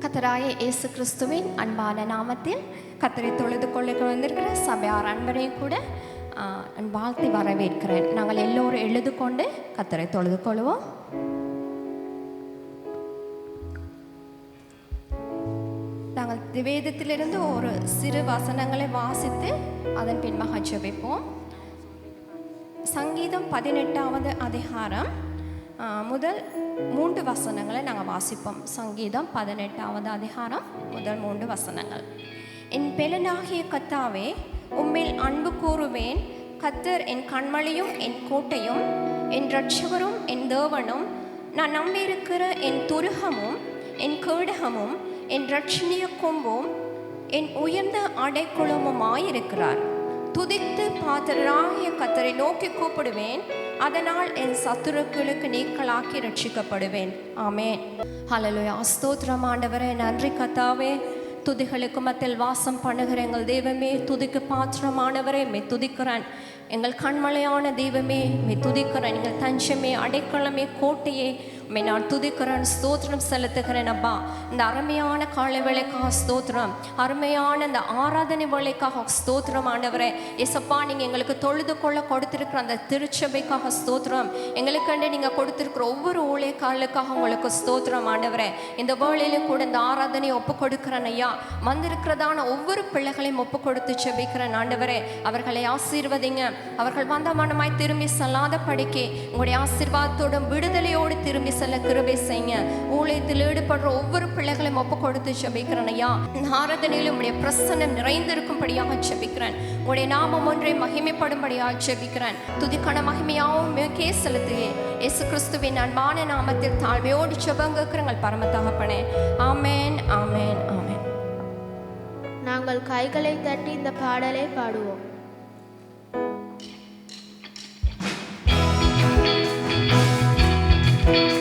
கர்த்தராகிய இயேசு கிறிஸ்துவின் அன்பான நாமத்தில் கர்த்தரை தொழுது கொள்ள வந்திருக்கிற சபையார் அன்பரையும் கூட வாழ்த்தி வரவேற்கிறேன். நாங்கள் எல்லோரும் எழுது கொண்டு கர்த்தரை தொழுது கொள்வோம். நாங்கள் வேதத்திலிருந்து ஒரு சிறு வசனங்களை வாசித்து அதன் பின்பாக ஜெபிப்போம். சங்கீதம் 18வது அதிகாரம் முதல் 3 வசனங்களை நாங்கள் வாசிப்போம். சங்கீதம் 18வது அதிகாரம் முதல் 3 வசனங்கள். என் பெலனாகிய கர்த்தாவே, உம்மில் அன்பு கூறுவேன். கர்த்தர் என் கண்மலையும் என் கோட்டையும் என் இரட்சகரும் என் தேவனும், நான் நம்பியிருக்கிற என் துருகமும் என் கேடகமும் என் இரட்சணிய கொம்பும் என் உயர்ந்த அடைக்கலமுமாயிருக்கிறார். துதித்து பாத்திரராகிய கர்த்தரை நோக்கி கூப்பிடுவேன். அதனால் என் சத்துருக்களுக்கு நீக்கலாக்கி ரட்சிக்கப்படுவேன். ஆமென். ஹல்லேலூயா. ஸ்தோத்திரம் ஆண்டவரே. நன்றி கர்த்தாவே. துதிகளுக்கு மத்தியில் வாசம் பண்ணுகிற எங்கள் தெய்வமே, துதிக்கு பாத்திரமானவரே, மே துதிக்கிறேன். எங்கள் கண்மலையான தெய்வமே, மே துதிக்கிறேன். எங்கள் தஞ்சமே, அடைக்கலமே, கோட்டையே, மே நான் துதிக்கிறேன், ஸ்தோத்திரம் செலுத்துகிறேன். அப்பா, இந்த அருமையான காலை வேளைக்காக ஸ்தோத்திரம், அருமையான இந்த ஆராதனை வேளைக்காக ஸ்தோத்திரம் ஆண்டவரே. எசப்பா, நீங்கள் எங்களுக்கு தொழுது கொள்ள கொடுத்திருக்கிற அந்த திருச்சபைக்காக ஸ்தோத்திரம், எங்களுக்கண்டு நீங்கள் கொடுத்திருக்கிற ஒவ்வொரு ஊழியக்காரர்களுக்காக உங்களுக்கு ஸ்தோத்திரம் ஆண்டவரே. இந்த வேளையிலும் கூட இந்த ஆராதனையை ஒப்பு கொடுக்கிறேன் ஐயா. வந்திருக்கிறதான ஒவ்வொரு பிள்ளைகளையும் ஒப்பு கொடுத்து செபிக்கிறேன் ஆண்டவரே. அவர்களை ஆசீர்வதிங்க. அவர்கள் வந்த மனமாய் திரும்பி செல்லாத படிக்க உங்களுடைய ஆசீர்வாதத்தோடும் விடுதலையோடு திரும்பி செல்ல கிருபை செய்யுங்க. ஊழியத்தில் ஈடுபடுற ஒவ்வொரு பிள்ளைகளையும் ஒப்பு கொடுத்து செபிக்கிறேன் ஐயா. இந்த ஆராதனையில் உங்களுடைய பிரசன்னம் நிறைந்திருக்கும்படியாக செபிக்கிறேன். உங்களுடைய நாமம் ஒன்றை மகிமைப்படும்படியாக செபிக்கிறேன். துதிக்கான மகிமையாகவும் மிகே செலுத்துவேன். இயேசு கிறிஸ்துவின் அன்பான நாமத்தில் தாழ்மையோடு செபங்கேற்கிறங்கள் பரம தகப்பனே. ஆமென், ஆமென், ஆமென். நாங்கள் கைகளை தட்டி இந்த பாடலை பாடுவோம். Amen.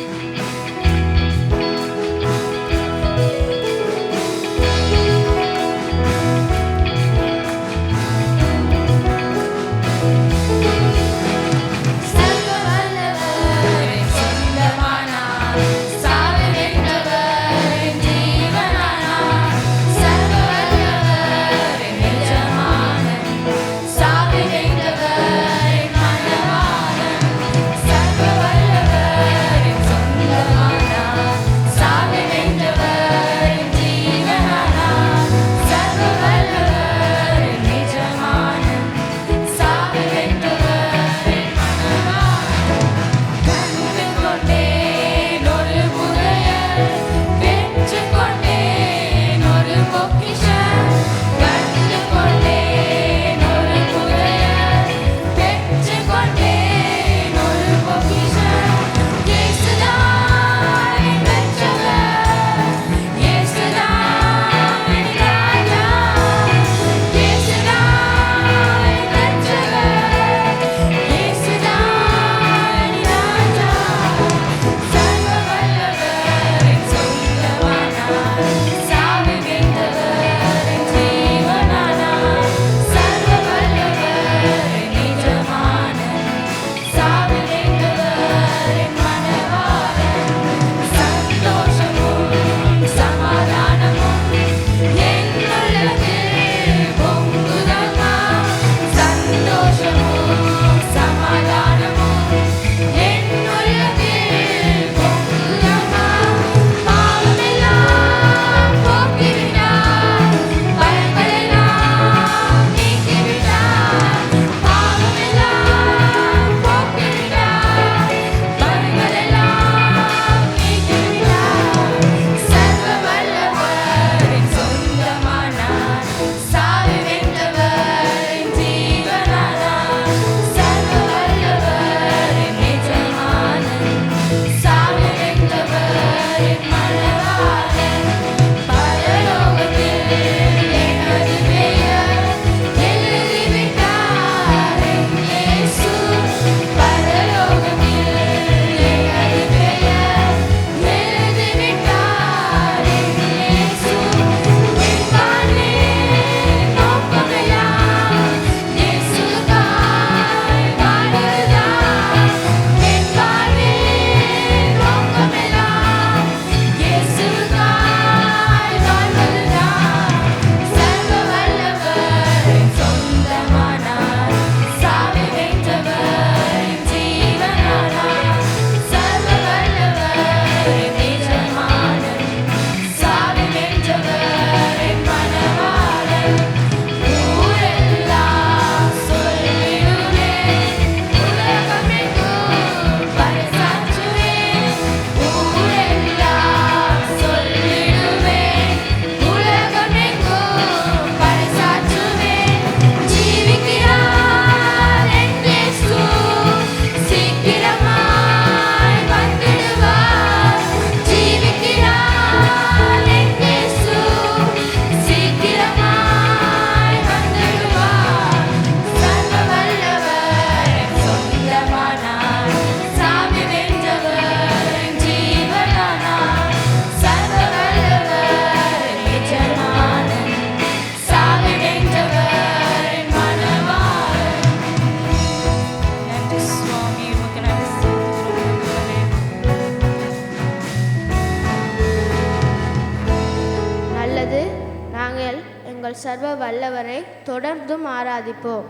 எங்கள் சர்வ வல்லவரை தொடர்ந்தும் ஆராதிப்போம்.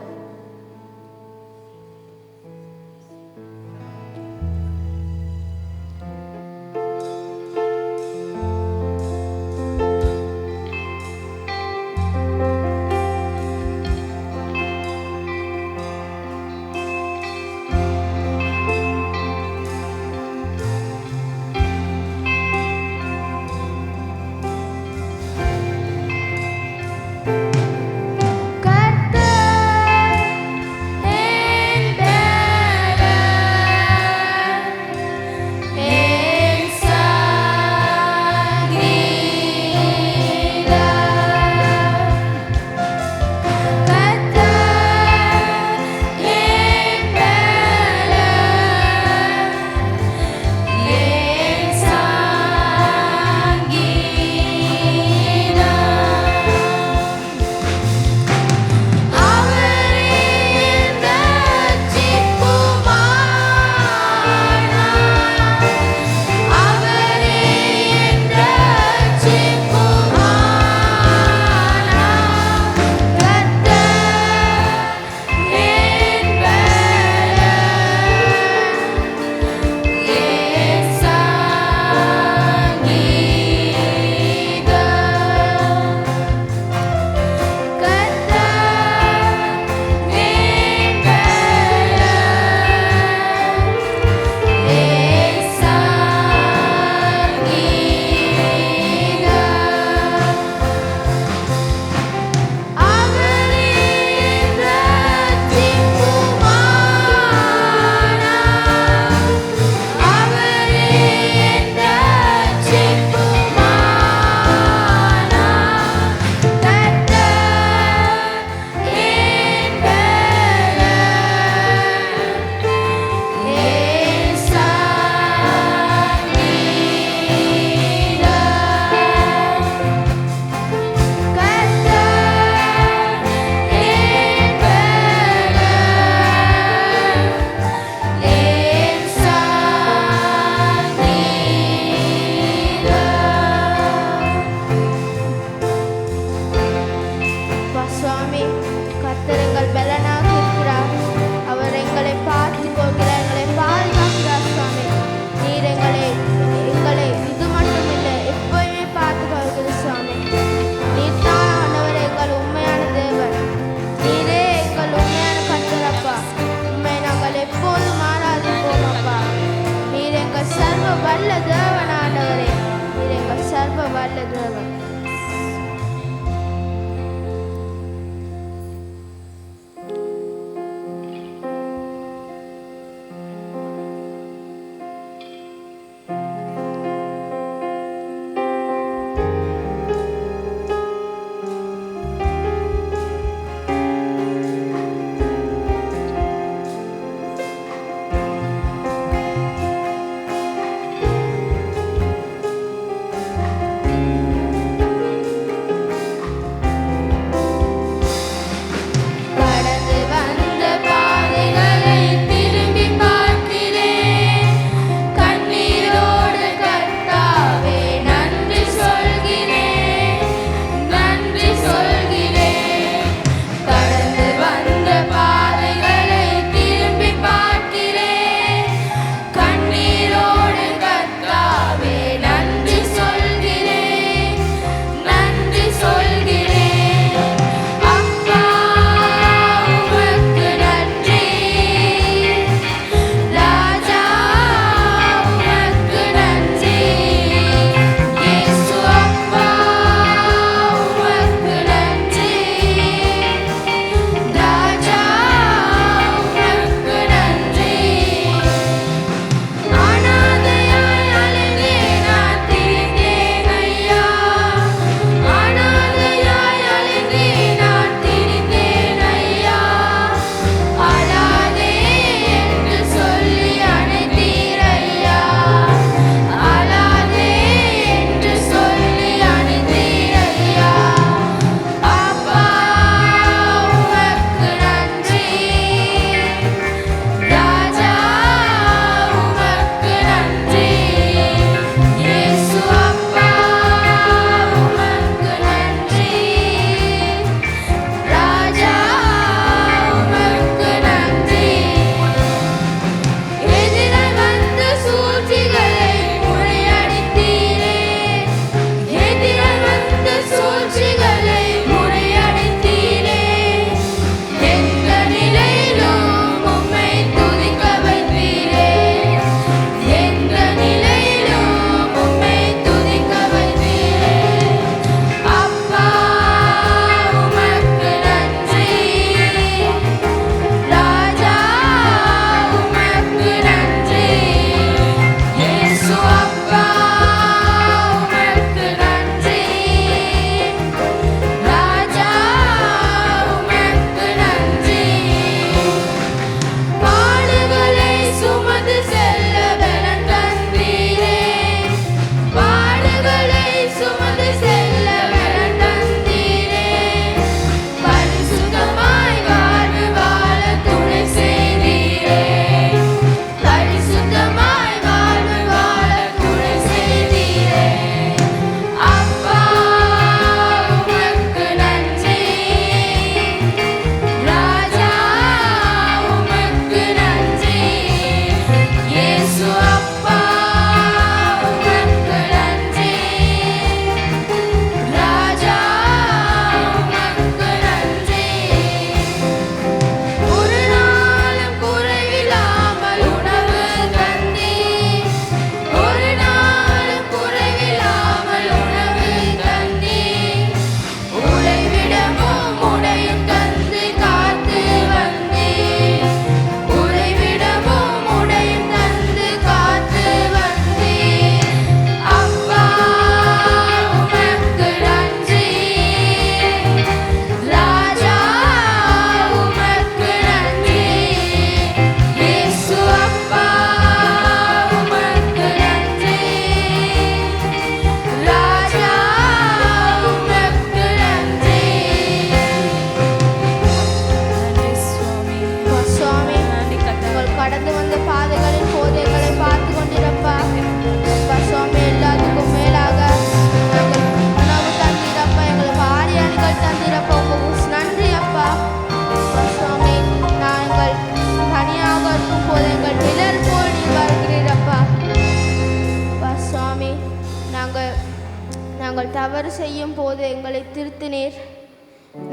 தவறு செய்யும் போது எங்களை திருத்தினீர்.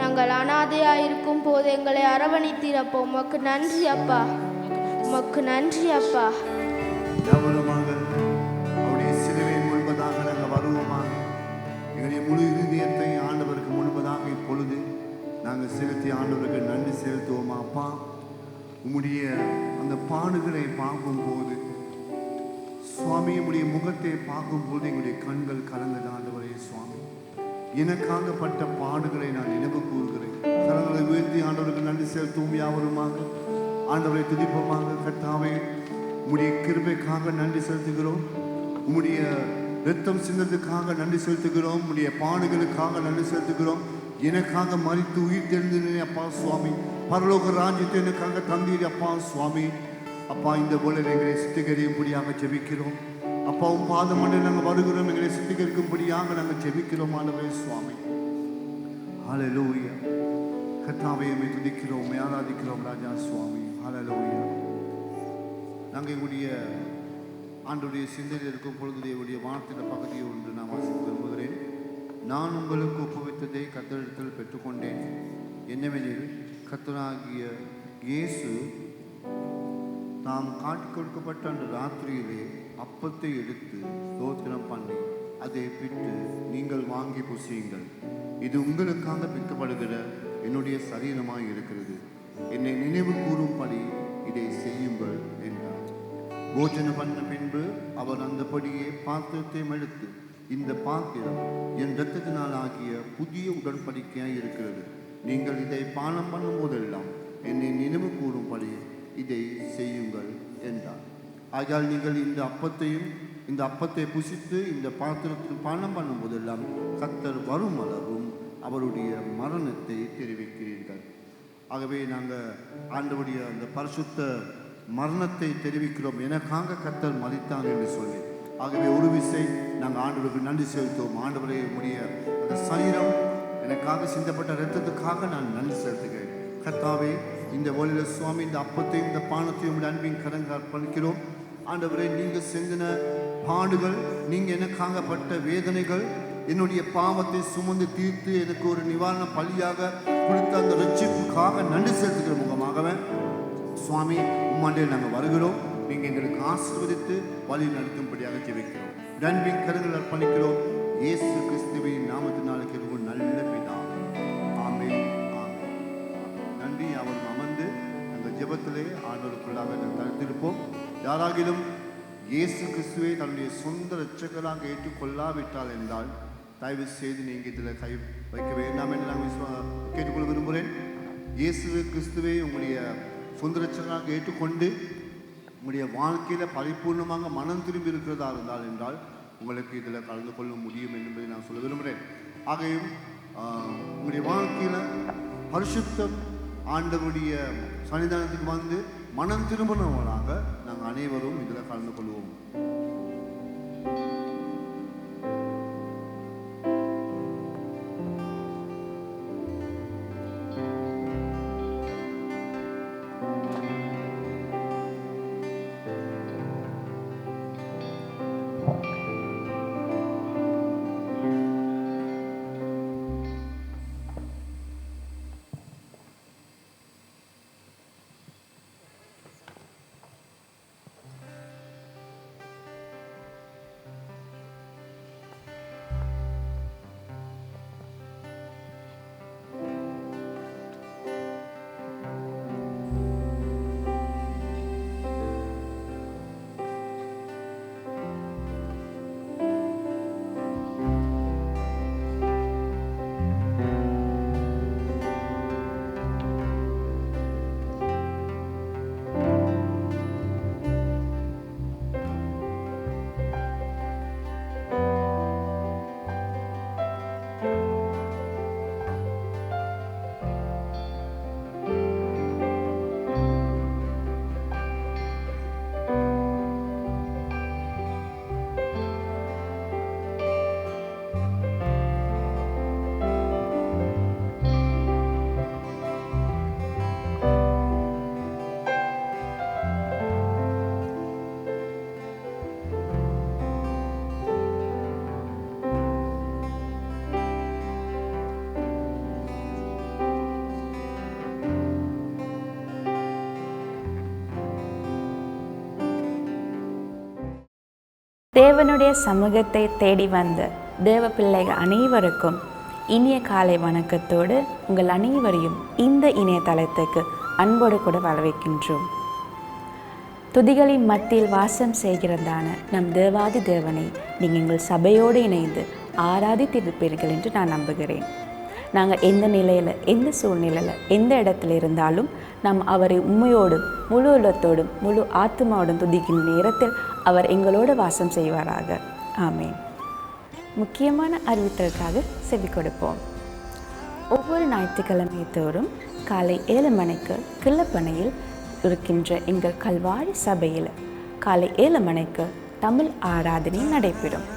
நாங்கள் அனாதையாயிருக்கும் போது எங்களை அரவணைத்தீர். அப்போ உமக்கு நன்றி அப்பா, உமக்கு நன்றி அப்பா. கவனமாக அவருடைய சிலுவை முன்பதாக நாங்கள் வருவோமாக. எங்களுடைய முழு இதயத்தை ஆண்டவருக்கு முன்பதாக இப்பொழுது நாங்கள் செலுத்தி ஆண்டவருக்கு நன்றி செலுத்துவோமா. அப்பா, உம்முடைய அந்த பாடுகளை பார்க்கும்போது சுவாமி, உம்முடைய முகத்தை பார்க்கும்போது எங்களுடைய கண்கள் கலந்தது. ஆண்டவரே சுவாமி, எனக்காகப்பட்ட பாடுகளை நான் நினைவு கூறுகிறேன். கரங்களை உயர்த்தி ஆண்டவருக்கு நன்றி செலுத்துவோம் யாவருமாக. ஆண்டவரை துதிப்போமாக. கர்த்தாவே, உம்முடைய கிருபைக்காக நன்றி செலுத்துகிறோம். உம்முடைய இரத்தம் சிந்ததுக்காக நன்றி செலுத்துகிறோம். உம்முடைய பாடுகளுக்காக நன்றி செலுத்துகிறோம். எனக்காக மரித்து உயிர் தெரிந்தேன் அப்பா சுவாமி. பரலோக ராஜ்யத்தை எனக்காக தந்தீர் அப்பா சுவாமி. அப்பா, இந்த போல எங்களை சுத்திகரிக்கும்படியாக ஜெபிக்கிறோம். அப்பா, உன் பாதம் மண்ணில் நாங்கள் வருகிறோம். எங்களை சுத்திகரிக்கும்படியாக நாங்கள் ஜெபிக்கிறோம் ஆண்டவரே சுவாமி. ஹல்லேலூயா. கர்த்தாவே, உம்மை துதிக்கிறோம், உம்மை ஆராதிக்கிறோம் ராஜா சுவாமி. ஹல்லேலூயா. நாங்கள் எங்களுடைய ஆண்டவருடைய சிந்தையில் இருக்கும் பொழுது தேவனுடைய வார்த்தையின் பகுதியை ஒன்று நான் வாசிக்க விரும்புகிறேன். நான் உங்களுக்கு ஒப்புவித்ததை கர்த்தரிடத்தில் பெற்றுக்கொண்டேன். என்னவெனில், கர்த்தராகிய இயேசு தாம் காட்டிக் கொடுக்கப்பட்ட அந்த ராத்திரியிலே அப்பத்தை எடுத்து ஸ்தோத்திரம் பண்ணி அதை பிட்டு, நீங்கள் வாங்கி புசியுங்கள், இது உங்களுக்காக பிற்கப்படுகிற என்னுடைய சரீரமாய் இருக்கிறது, என்னை நினைவு கூறும்படி இதை செய்யுங்கள் என்றார். போஜனம் பண்ண பின்பு அவர் அந்தபடியே பாத்திரத்தை எடுத்து, இந்த பாத்திரம் என் இரத்தத்தினால் ஆகிய புதிய உடன்படிக்கையாய் இருக்கிறது, நீங்கள் இதை பானம் பண்ணும் போதெல்லாம் என்னை நினைவு கூறும்படி இதை செய்யுங்கள் என்றார். ஆகையால் நீங்கள் இந்த அப்பத்தை புசித்து இந்த பாத்திரத்தில் பானம் பண்ணும் போதெல்லாம் கர்த்தர் வரும் அளவும் அவருடைய மரணத்தை தெரிவிக்கிறீர்கள். ஆகவே நாங்கள் ஆண்டவருடைய அந்த பரிசுத்த மரணத்தை தெரிவிக்கிறோம். எனக்காக கர்த்தர் மரித்தார் என்று சொல்லி. ஆகவே ஒரு விசை நாங்கள் ஆண்டவருக்கு நன்றி செலுத்துவோம். ஆண்டவரே, உம்முடைய அந்த சரீரம் எனக்காக சிந்தப்பட்ட இரத்தத்துக்காக நான் நன்றி செலுத்துகிறேன். கர்த்தாவே, இந்த வழியில் சுவாமி, இந்த அப்பத்தையும் இந்த பானத்தையும் உடைய அன்பின் கரங்கள் அர்ப்பணிக்கிறோம். ஆண்டவரே, நீங்கள் செஞ்சின பாடுகள், நீங்கள் எனக்காகப்பட்ட வேதனைகள், என்னுடைய பாவத்தை சுமந்து தீர்த்து எனக்கு ஒரு நிவாரண பலியாக கொடுத்த அந்த ரட்சிப்புக்காக நன்றி செலுத்துகிற முகமாகவே சுவாமி, உம்மாண்டே நாங்கள் வருகிறோம். நீங்கள் எங்களுக்கு ஆசீர்வதித்து வழி நடத்தும்படியாக ஜெபிக்கிறோம். அன்பின் கரங்கள் அர்ப்பணிக்கிறோம். இயேசு கிறிஸ்துவின் நாமத்தினால கேட்கும் நல்ல பிதாவே. ஆமென், ஆமென். நன்றி. அவர் அமர்ந்து அந்த ஜெபத்திலே ஆண்டவருக்குள்ளாக தடுத்திருப்போம். யாராகிலும் இயேசு கிறிஸ்துவை தன்னுடைய சொந்த இரட்சகராக ஏற்றுக்கொள்ளாவிட்டால் என்றால் தயவு செய்து நீங்கள் இதில் கை வைக்க வேண்டாம் என்று நான் கேட்டுக்கொள்ள விரும்புகிறேன். இயேசு கிறிஸ்துவை உங்களுடைய சொந்த இரட்சகராக ஏற்றுக்கொண்டு உங்களுடைய வாழ்க்கையில் பரிபூர்ணமாக மனம் திரும்பி இருக்கிறதா இருந்தால் என்றால் உங்களுக்கு இதில் கலந்து கொள்ள முடியும் என்பதை நான் சொல்ல விரும்புகிறேன். ஆகையும் உங்களுடைய வாழ்க்கையில் பரிசுத்தம் ஆண்டவருடைய சன்னிதானத்துக்கு வந்து மனம் திரும்பினவங்களாக நாங்கள் அனைவரும் இதில் கலந்து கொள்வோம். தேவனுடைய சமூகத்தை தேடி வந்த தேவ பிள்ளைகள் அனைவருக்கும் இனிய காலை வணக்கத்தோடு உங்கள் அனைவரையும் இந்த இணையதளத்துக்கு அன்போடு கூட வரவேற்கின்றோம். துதிகளின் மத்தியில் வாசம் செய்கிறதான நம் தேவாதி தேவனை நீங்கள் எங்கள் சபையோடு இணைந்து ஆராதித்திருப்பீர்கள் என்று நான் நம்புகிறேன். நாங்கள் எந்த நிலையில், எந்த சூழ்நிலையில், எந்த இடத்துல இருந்தாலும் நாம் அவரை உண்மையோடும் முழு உள்ளத்தோடும் முழு ஆத்மாவோடும் துதிக்கும் நேரத்தில் அவர் எங்களோடு வாசம் செய்வாராக. ஆமேன். முக்கியமான அறிவித்தலுக்காக செவி கொடுப்போம். ஒவ்வொரு ஞாயிற்றுக்கிழமை தோறும் காலை 7 மணிக்கு கிள்ளப்பனையில் இருக்கின்ற எங்கள் கல்வாரி சபையில் காலை 7 மணிக்கு தமிழ் ஆராதனை நடைபெறும்.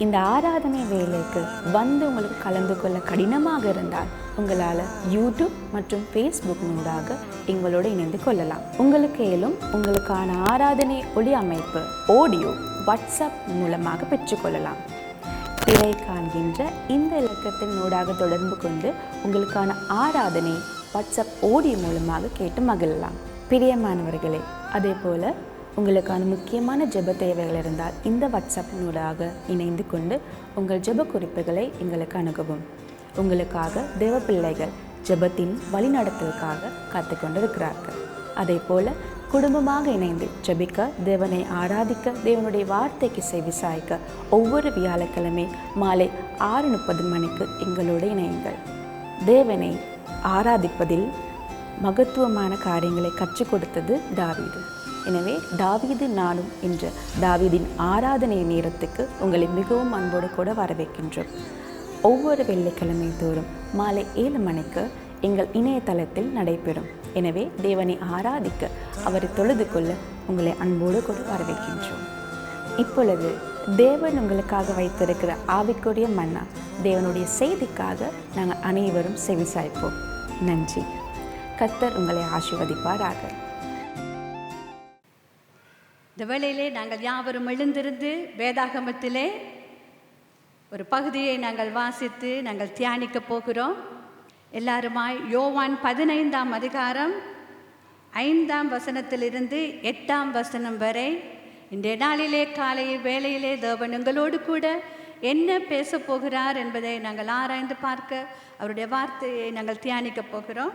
இந்த ஆராதனை வேலைக்கு வந்து உங்களுக்கு கலந்து கொள்ள கடினமாக இருந்தால் உங்களால் யூடியூப் மற்றும் ஃபேஸ்புக் மூலமாக எங்களோடு இணைந்து கொள்ளலாம். உங்களுக்கு மேலும் உங்களுக்கான ஆராதனை ஒளி அமைப்பு ஆடியோ வாட்ஸ்அப் மூலமாக பெற்றுக்கொள்ளலாம். திரை காண்கின்ற இந்த இலக்கத்தின் ஊடாக தொடர்பு கொண்டு உங்களுக்கான ஆராதனை வாட்ஸ்அப் ஆடியோ மூலமாக கேட்டு மகிழலாம். பிரியமானவர்களே, அதே போல் உங்களுக்கான முக்கியமான ஜெப தேவைகள் இருந்தால் இந்த வாட்ஸ்அப் நூலாக இணைந்து கொண்டு உங்கள் ஜெப குறிப்புகளை எங்களுக்கு அணுகவும். உங்களுக்காக தேவ பிள்ளைகள் ஜெபத்தின் வழிநடத்தலுக்காக காத்து கொண்டிருக்கிறார்கள். அதே போல் குடும்பமாக இணைந்து ஜெபிக்க, தேவனை ஆராதிக்க, தேவனுடைய வார்த்தைக்கு செவிசாய்க்க ஒவ்வொரு வியாழக்கிழமை மாலை 6:30 மணிக்கு எங்களோடு இணையுங்கள். தேவனை ஆராதிப்பதில் மகத்துவமான காரியங்களை கற்றுக் கொடுத்தது தாவீது. எனவே தாவீது நானும் என்ற தாவீதின் ஆராதனை நேரத்துக்கு உங்களை மிகவும் அன்போடு கூட வரவேற்கின்றோம். ஒவ்வொரு வெள்ளிக்கிழமை தோறும் மாலை 7 மணிக்கு எங்கள் இணையதளத்தில் நடைபெறும். எனவே தேவனை ஆராதிக்க, அவரை தொழுது கொள்ள உங்களை அன்போடு கூட வரவேற்கின்றோம். இப்பொழுது தேவன் உங்களுக்காக வைத்திருக்கிற ஆவிக்குரிய மன்னா, தேவனுடைய செய்திக்காக நாங்கள் அனைவரும் செவிசாய்ப்போம். நன்றி. கர்த்தர் உங்களை ஆசீர்வதிப்பாராக. இந்த வேளையிலே நாங்கள் யாவரும் எழுந்திருந்து வேதாகமத்திலே ஒரு பகுதியை நாங்கள் வாசித்து நாங்கள் தியானிக்க போகிறோம். எல்லாருமாய் யோவான் 15ஆம் அதிகாரம் 5ஆம் வசனத்திலிருந்து 8ஆம் வசனம் வரை இன்றைய நாளிலே காலை வேளையிலே தேவன் எங்களோடு கூட என்ன பேச போகிறார் என்பதை நாங்கள் ஆராய்ந்து பார்க்க அவருடைய வார்த்தையை நாங்கள் தியானிக்க போகிறோம்.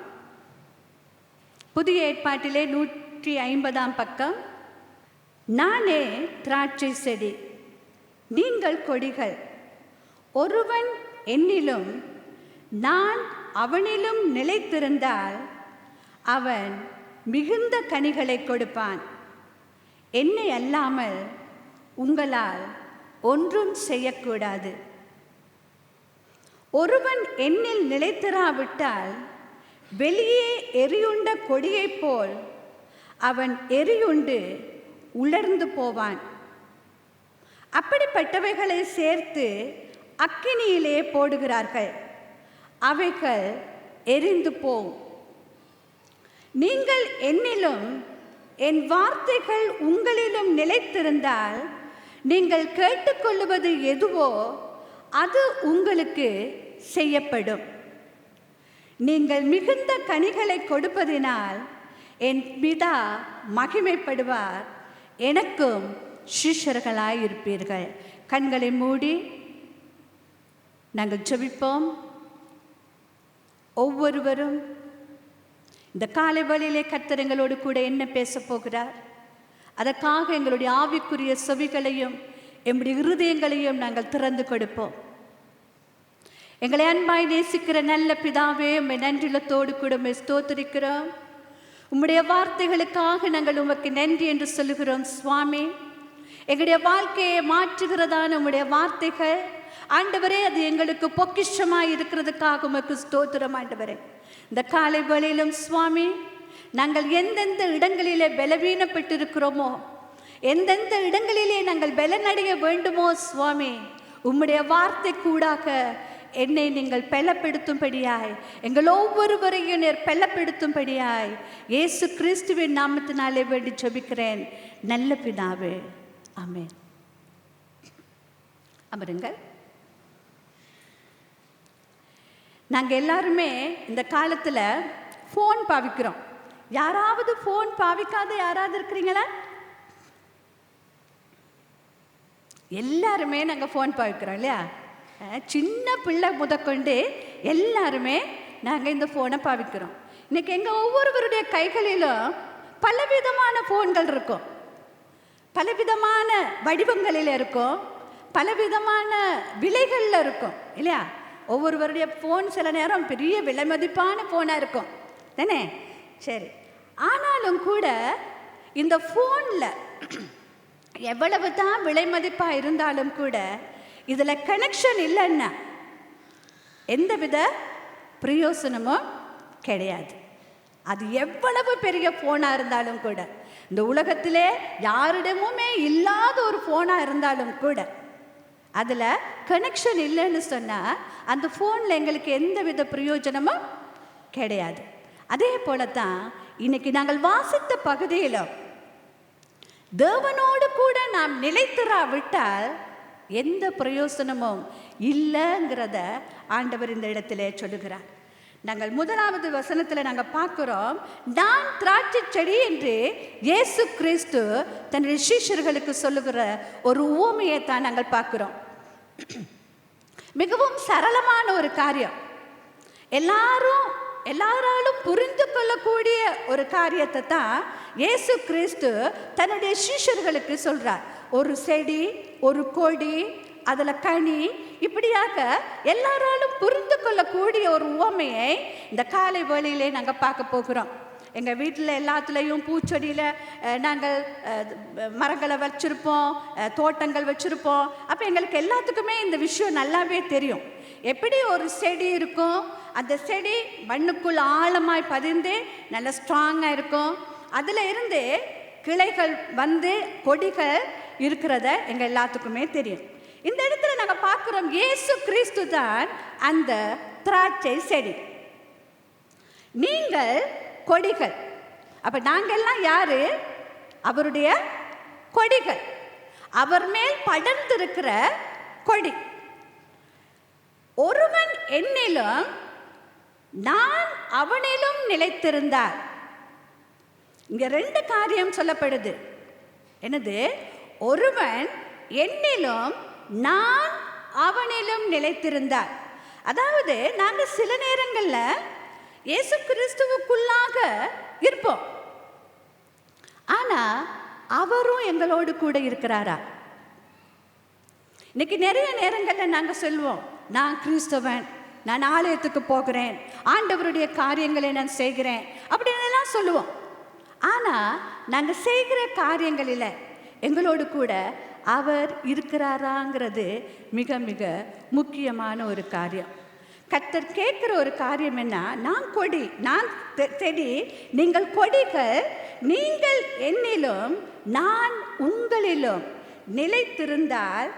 புதிய ஏற்பாட்டிலே 150ஆம் பக்கம். நானே திராட்சை செடி, நீங்கள் கொடிகள். ஒருவன் என்னிலும் நான் அவனிலும் நிலைத்திருந்தால் அவன் மிகுந்த கனிகளை கொடுப்பான். என்னை அல்லாமல் உங்களால் ஒன்றும் செய்யக்கூடாது. ஒருவன் என்னில் நிலைத்திராவிட்டால் வெளியே எரியுண்ட கொடியைப் போல் அவன் எரியுண்டு உலர்ந்து போவான். அப்படிப்பட்டவைகளை சேர்த்து அக்கினியிலே போடுகிறார்கள், அவைகள் எரிந்து போகும். நீங்கள் என்னிலும் என் வார்த்தைகள் உங்களிலும் நிலைத்திருந்தால் நீங்கள் கேட்டுக்கொள்ளுவது எதுவோ அது உங்களுக்கு செய்யப்படும். நீங்கள் மிகுந்த கனிகளை கொடுப்பதினால் என் பிதா மகிமைப்படுவார், எனக்கும் சிஷ்யர்களாயிருப்பீர்கள். கண்களை மூடி நாங்கள் ஜெபிப்போம். ஒவ்வொருவரும் இந்த காலை வேளையிலே கர்த்தர் எங்களோடு கூட என்ன பேச போகிறார், அதற்காக எங்களுடைய ஆவிக்குரிய செவிகளையும் எம்முடைய இருதயங்களையும் நாங்கள் திறந்து கொடுப்போம். எங்களை அன்பாய் நேசிக்கிற நல்ல பிதாவே, உம்மை நன்றிலத்தோடு கூட உம்மை ஸ்தோத்திரிக்கிறோம். உம்முடைய வார்த்தைகளுக்காக நாங்கள் உமக்கு நன்றி என்று சொல்லுகிறோம். சுவாமி, எங்களுடைய வாழ்க்கையை மாற்றுகிறதான உம்முடைய வார்த்தைகள் ஆண்டவரே, அது எங்களுக்கு பொக்கிஷமாய் இருக்கிறதுக்காக உமக்கு ஸ்தோத்திரம். ஆண்டவரே, இந்த காலை வேளையிலும் சுவாமி, நாங்கள் எந்தெந்த இடங்களிலே பலவீனப்பட்டிருக்கிறோமோ, எந்தெந்த இடங்களிலே நாங்கள் பலனடைய வேண்டுமோ சுவாமி, உம்முடைய வார்த்தை கூடாக என்னை நீங்கள் பலப்படுத்தும்படியாய், எங்கள் ஒவ்வொருவரையும் நேர் பலப்படுத்தும்படியாய் இயேசு கிறிஸ்துவின் நாமத்தினாலே வேண்டி ஜெபிக்கிறேன் நல்ல பிதாவே, ஆமென். அமருங்கள். நாங்கள் எல்லாருமே இந்த காலத்தில் ஃபோன் பாவிக்கிறோம். யாராவது ஃபோன் பாவிக்காத யாராவது இருக்கிறீங்களா? எல்லாருமே நாங்கள் ஃபோன் பாவிக்கிறோம் இல்லையா? சின்ன பிள்ளை முதற்கொண்டு எல்லாருமே நாங்கள் இந்த ஃபோனை பாவிக்கிறோம். இன்றைக்கி எங்கள் ஒவ்வொருவருடைய கைகளிலும் பலவிதமான ஃபோன்கள் இருக்கும், பலவிதமான வடிவங்களில் இருக்கும், பலவிதமான விலைகளில் இருக்கும் இல்லையா? ஒவ்வொருவருடைய ஃபோன் சில நேரம் பெரிய விலை மதிப்பான ஃபோனாக இருக்கும் தானே? சரி, ஆனாலும் கூட இந்த ஃபோனில் எவ்வளவு தான் விலை மதிப்பாக இருந்தாலும் கூட இதில் கனெக்ஷன் இல்லைன்னா எந்தவித பிரயோசனமும் கிடையாது. அது எவ்வளவு பெரிய ஃபோனாக இருந்தாலும் கூட, இந்த உலகத்திலே யாரிடமுமே இல்லாத ஒரு ஃபோனாக இருந்தாலும் கூட அதில் கனெக்ஷன் இல்லைன்னு சொன்னால் அந்த ஃபோனில் எங்களுக்கு எந்தவித பிரயோஜனமும் கிடையாது. அதே போல தான் இன்னைக்கு நாங்கள் வாசித்த பகுதியிலும் தேவனோடு கூட நாம் நிலைத்திராவிட்டால் எந்த பிரயோசனமும் இல்லைங்கிறத ஆண்டவர் இந்த இடத்துல சொல்லுகிறார். நாங்கள் 1வது வசனத்தில் நாங்கள் பார்க்குறோம், நான் திராட்சை செடி என்று இயேசு கிறிஸ்து தன்னுடைய சீஷர்களுக்கு சொல்லுகிற ஒரு உவமையை தான் நாங்கள் பார்க்குறோம். மிகவும் சரளமான ஒரு காரியம், எல்லாராலும் புரிந்து கொள்ளக்கூடிய ஒரு காரியத்தை தான் இயேசு கிறிஸ்து தன்னுடைய சீஷர்களுக்கு சொல்றார். ஒரு செடி, ஒரு கொடி, அதில் கனி, இப்படியாக எல்லாராலும் புரிந்து கொள்ளக்கூடிய ஒரு உவமையை இந்த காலை வேளையிலே நாங்கள் பார்க்க போகிறோம். எங்கள் வீட்டில் எல்லாத்துலேயும் பூச்செடியில் நாங்கள் மரங்களை வச்சுருப்போம், தோட்டங்கள் வச்சுருப்போம். அப்போ எங்களுக்கு எல்லாத்துக்குமே இந்த விஷயம் நல்லாவே தெரியும். எப்படி ஒரு செடி இருக்கும், அந்த செடி மண்ணுக்குள் ஆழமாய் பதிந்து நல்ல ஸ்ட்ராங்காக இருக்கும், அதில் இருந்து கிளைகள் வந்து கொடிகள் இருக்கிறத எங்கள் எல்லாத்துக்குமே தெரியும். இந்த இடத்துல நாங்கள் பார்க்குறோம், இயேசு கிறிஸ்து தான் அந்த திராட்சை செடி, நீங்கள் கொடிகள். அப்போ நாங்கள்லாம் யாரு? அவருடைய கொடிகள், அவர் மேல் படர்ந்திருக்கிற கொடி. ஒருவன் என்னிலும் நான் அவனிலும் நிலைத்திருந்தார். இங்க 2 காரியம் சொல்லப்படுது. என்னது? ஒருவன் என்னிலும் நான் அவனிலும் நிலைத்திருந்தார். அதாவது நாங்கள் சில நேரங்களில் இயேசு கிறிஸ்துவுக்குள்ளாக இருப்போம், ஆனால் அவரும் எங்களோடு கூட இருக்கிறாரா? இன்னைக்கு நிறைய நேரங்களில் நாங்கள் சொல்லுவோம், நான் கிறிஸ்தவன், நான் ஆலயத்துக்கு போகிறேன், ஆண்டவருடைய காரியங்களை நான் செய்கிறேன் அப்படின்னு சொல்லுவோம். ஆனால் நாங்கள் செய்கிற காரியங்களில் எங்களோடு கூட அவர் இருக்கிறாராங்கிறது மிக மிக முக்கியமான ஒரு காரியம். கர்த்தர் கேட்குற ஒரு காரியம் என்ன? நான் கொடி, நான் செடி, நீங்கள் கொடிகள், நீங்கள் என்னிலும் நான் உங்களிலும் நிலைத்திருந்தால்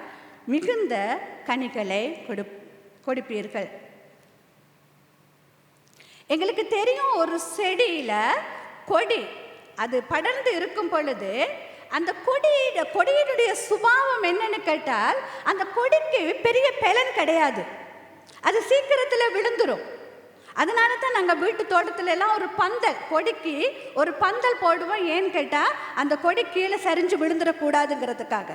மிகுந்த கனிகளை கொடுப்பீர்கள். எங்களுக்கு தெரியும், ஒரு செடியில் கொடி அது படர்ந்து இருக்கும் பொழுது அந்த கொடியினுடைய சுபாவம் என்னன்னு கேட்டால், அந்த கொடிக்கு பெரிய பலன் கிடையாது, அது சீக்கிரத்தில் விழுந்துடும். அதனால தான் நாங்கள் வீட்டு தோட்டத்துல எல்லாம் ஒரு பந்தல், கொடிக்கு ஒரு பந்தல் போடுவோம். ஏன்னு கேட்டால் அந்த கொடி கீழே சரிஞ்சு விழுந்துடக்கூடாதுங்கிறதுக்காக.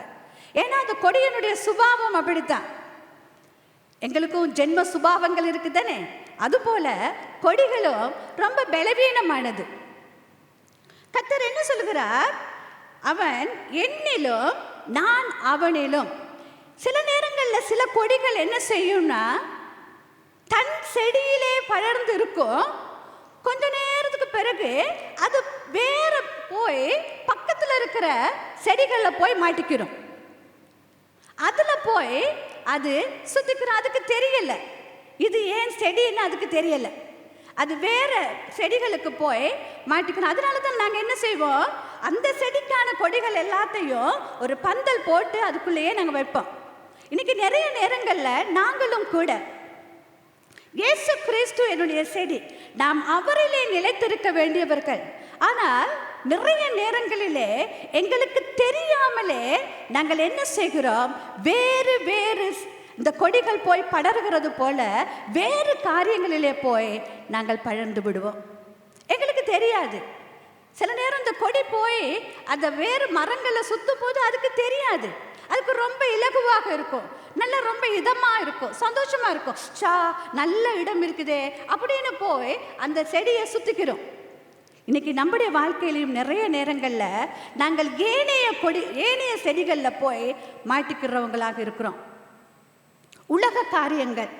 ஏன்னா அந்த கொடியினுடைய சுபாவம் அப்படித்தான். எங்களுக்கும் ஜென்ம சுபாவங்கள் இருக்குது தானே, அதுபோல கொடிகளும் ரொம்ப பலவீனமானது. கர்த்தர் என்ன சொல்லுகிறார்? அவன் என்னிலும் நான் அவனிலும். சில நேரங்களில் சில கொடிகள் என்ன செய்யும்னா, தன் செடியிலே படர்ந்து இருக்கும், கொஞ்ச நேரத்துக்கு பிறகு அது வேற போய் பக்கத்தில் இருக்கிற செடிகளில் போய் மாட்டிக்கிறோம். அதில் போய் அது சுத்திக்கிறோம். அதுக்கு தெரியல இது ஏன் செடின்னு, அதுக்கு தெரியல, அது வேற செடிகளுக்கு போய் மாட்டிக்கணும். அதனால தான் நாங்கள் என்ன செய்வோம், அந்த செடிக்கான கொடிகள் எல்லாத்தையும் ஒரு பந்தல் போட்டு அதுக்குள்ளேயே நாங்கள் வைப்போம். இன்னைக்கு நிறைய நேரங்களில் நாங்களும் கூட, இயேசு கிறிஸ்து என்னுடைய செடி, நாம் அவரிலே நிலைத்திருக்க வேண்டியவர்கள். ஆனால் நிறைய நேரங்களிலே எங்களுக்கு தெரியாமலே நாங்கள் என்ன செய்கிறோம், வேறு வேறு இந்த கொடிகள் போய் படர்கிறது போல வேறு காரியங்களிலே போய் நாங்கள் படர்ந்து விடுவோம். எங்களுக்கு தெரியாது. சில நேரம் இந்த கொடி போய் அந்த வேறு மரங்களை சுத்தும் போது அதுக்கு தெரியாது, அதுக்கு ரொம்ப இலகுவாக இருக்கும், நல்ல ரொம்ப இதமாக இருக்கும், சந்தோஷமாக இருக்கும். நல்ல இடம் இருக்குதே அப்படின்னு போய் அந்த செடியை சுற்றிக்கிறோம். இன்னைக்கு நம்முடைய வாழ்க்கையிலையும் நிறைய நேரங்களில் நாங்கள் ஏனைய செடிகளில் போய் மாட்டிக்கிறவங்களாக இருக்கிறோம். உலக காரியங்கள்,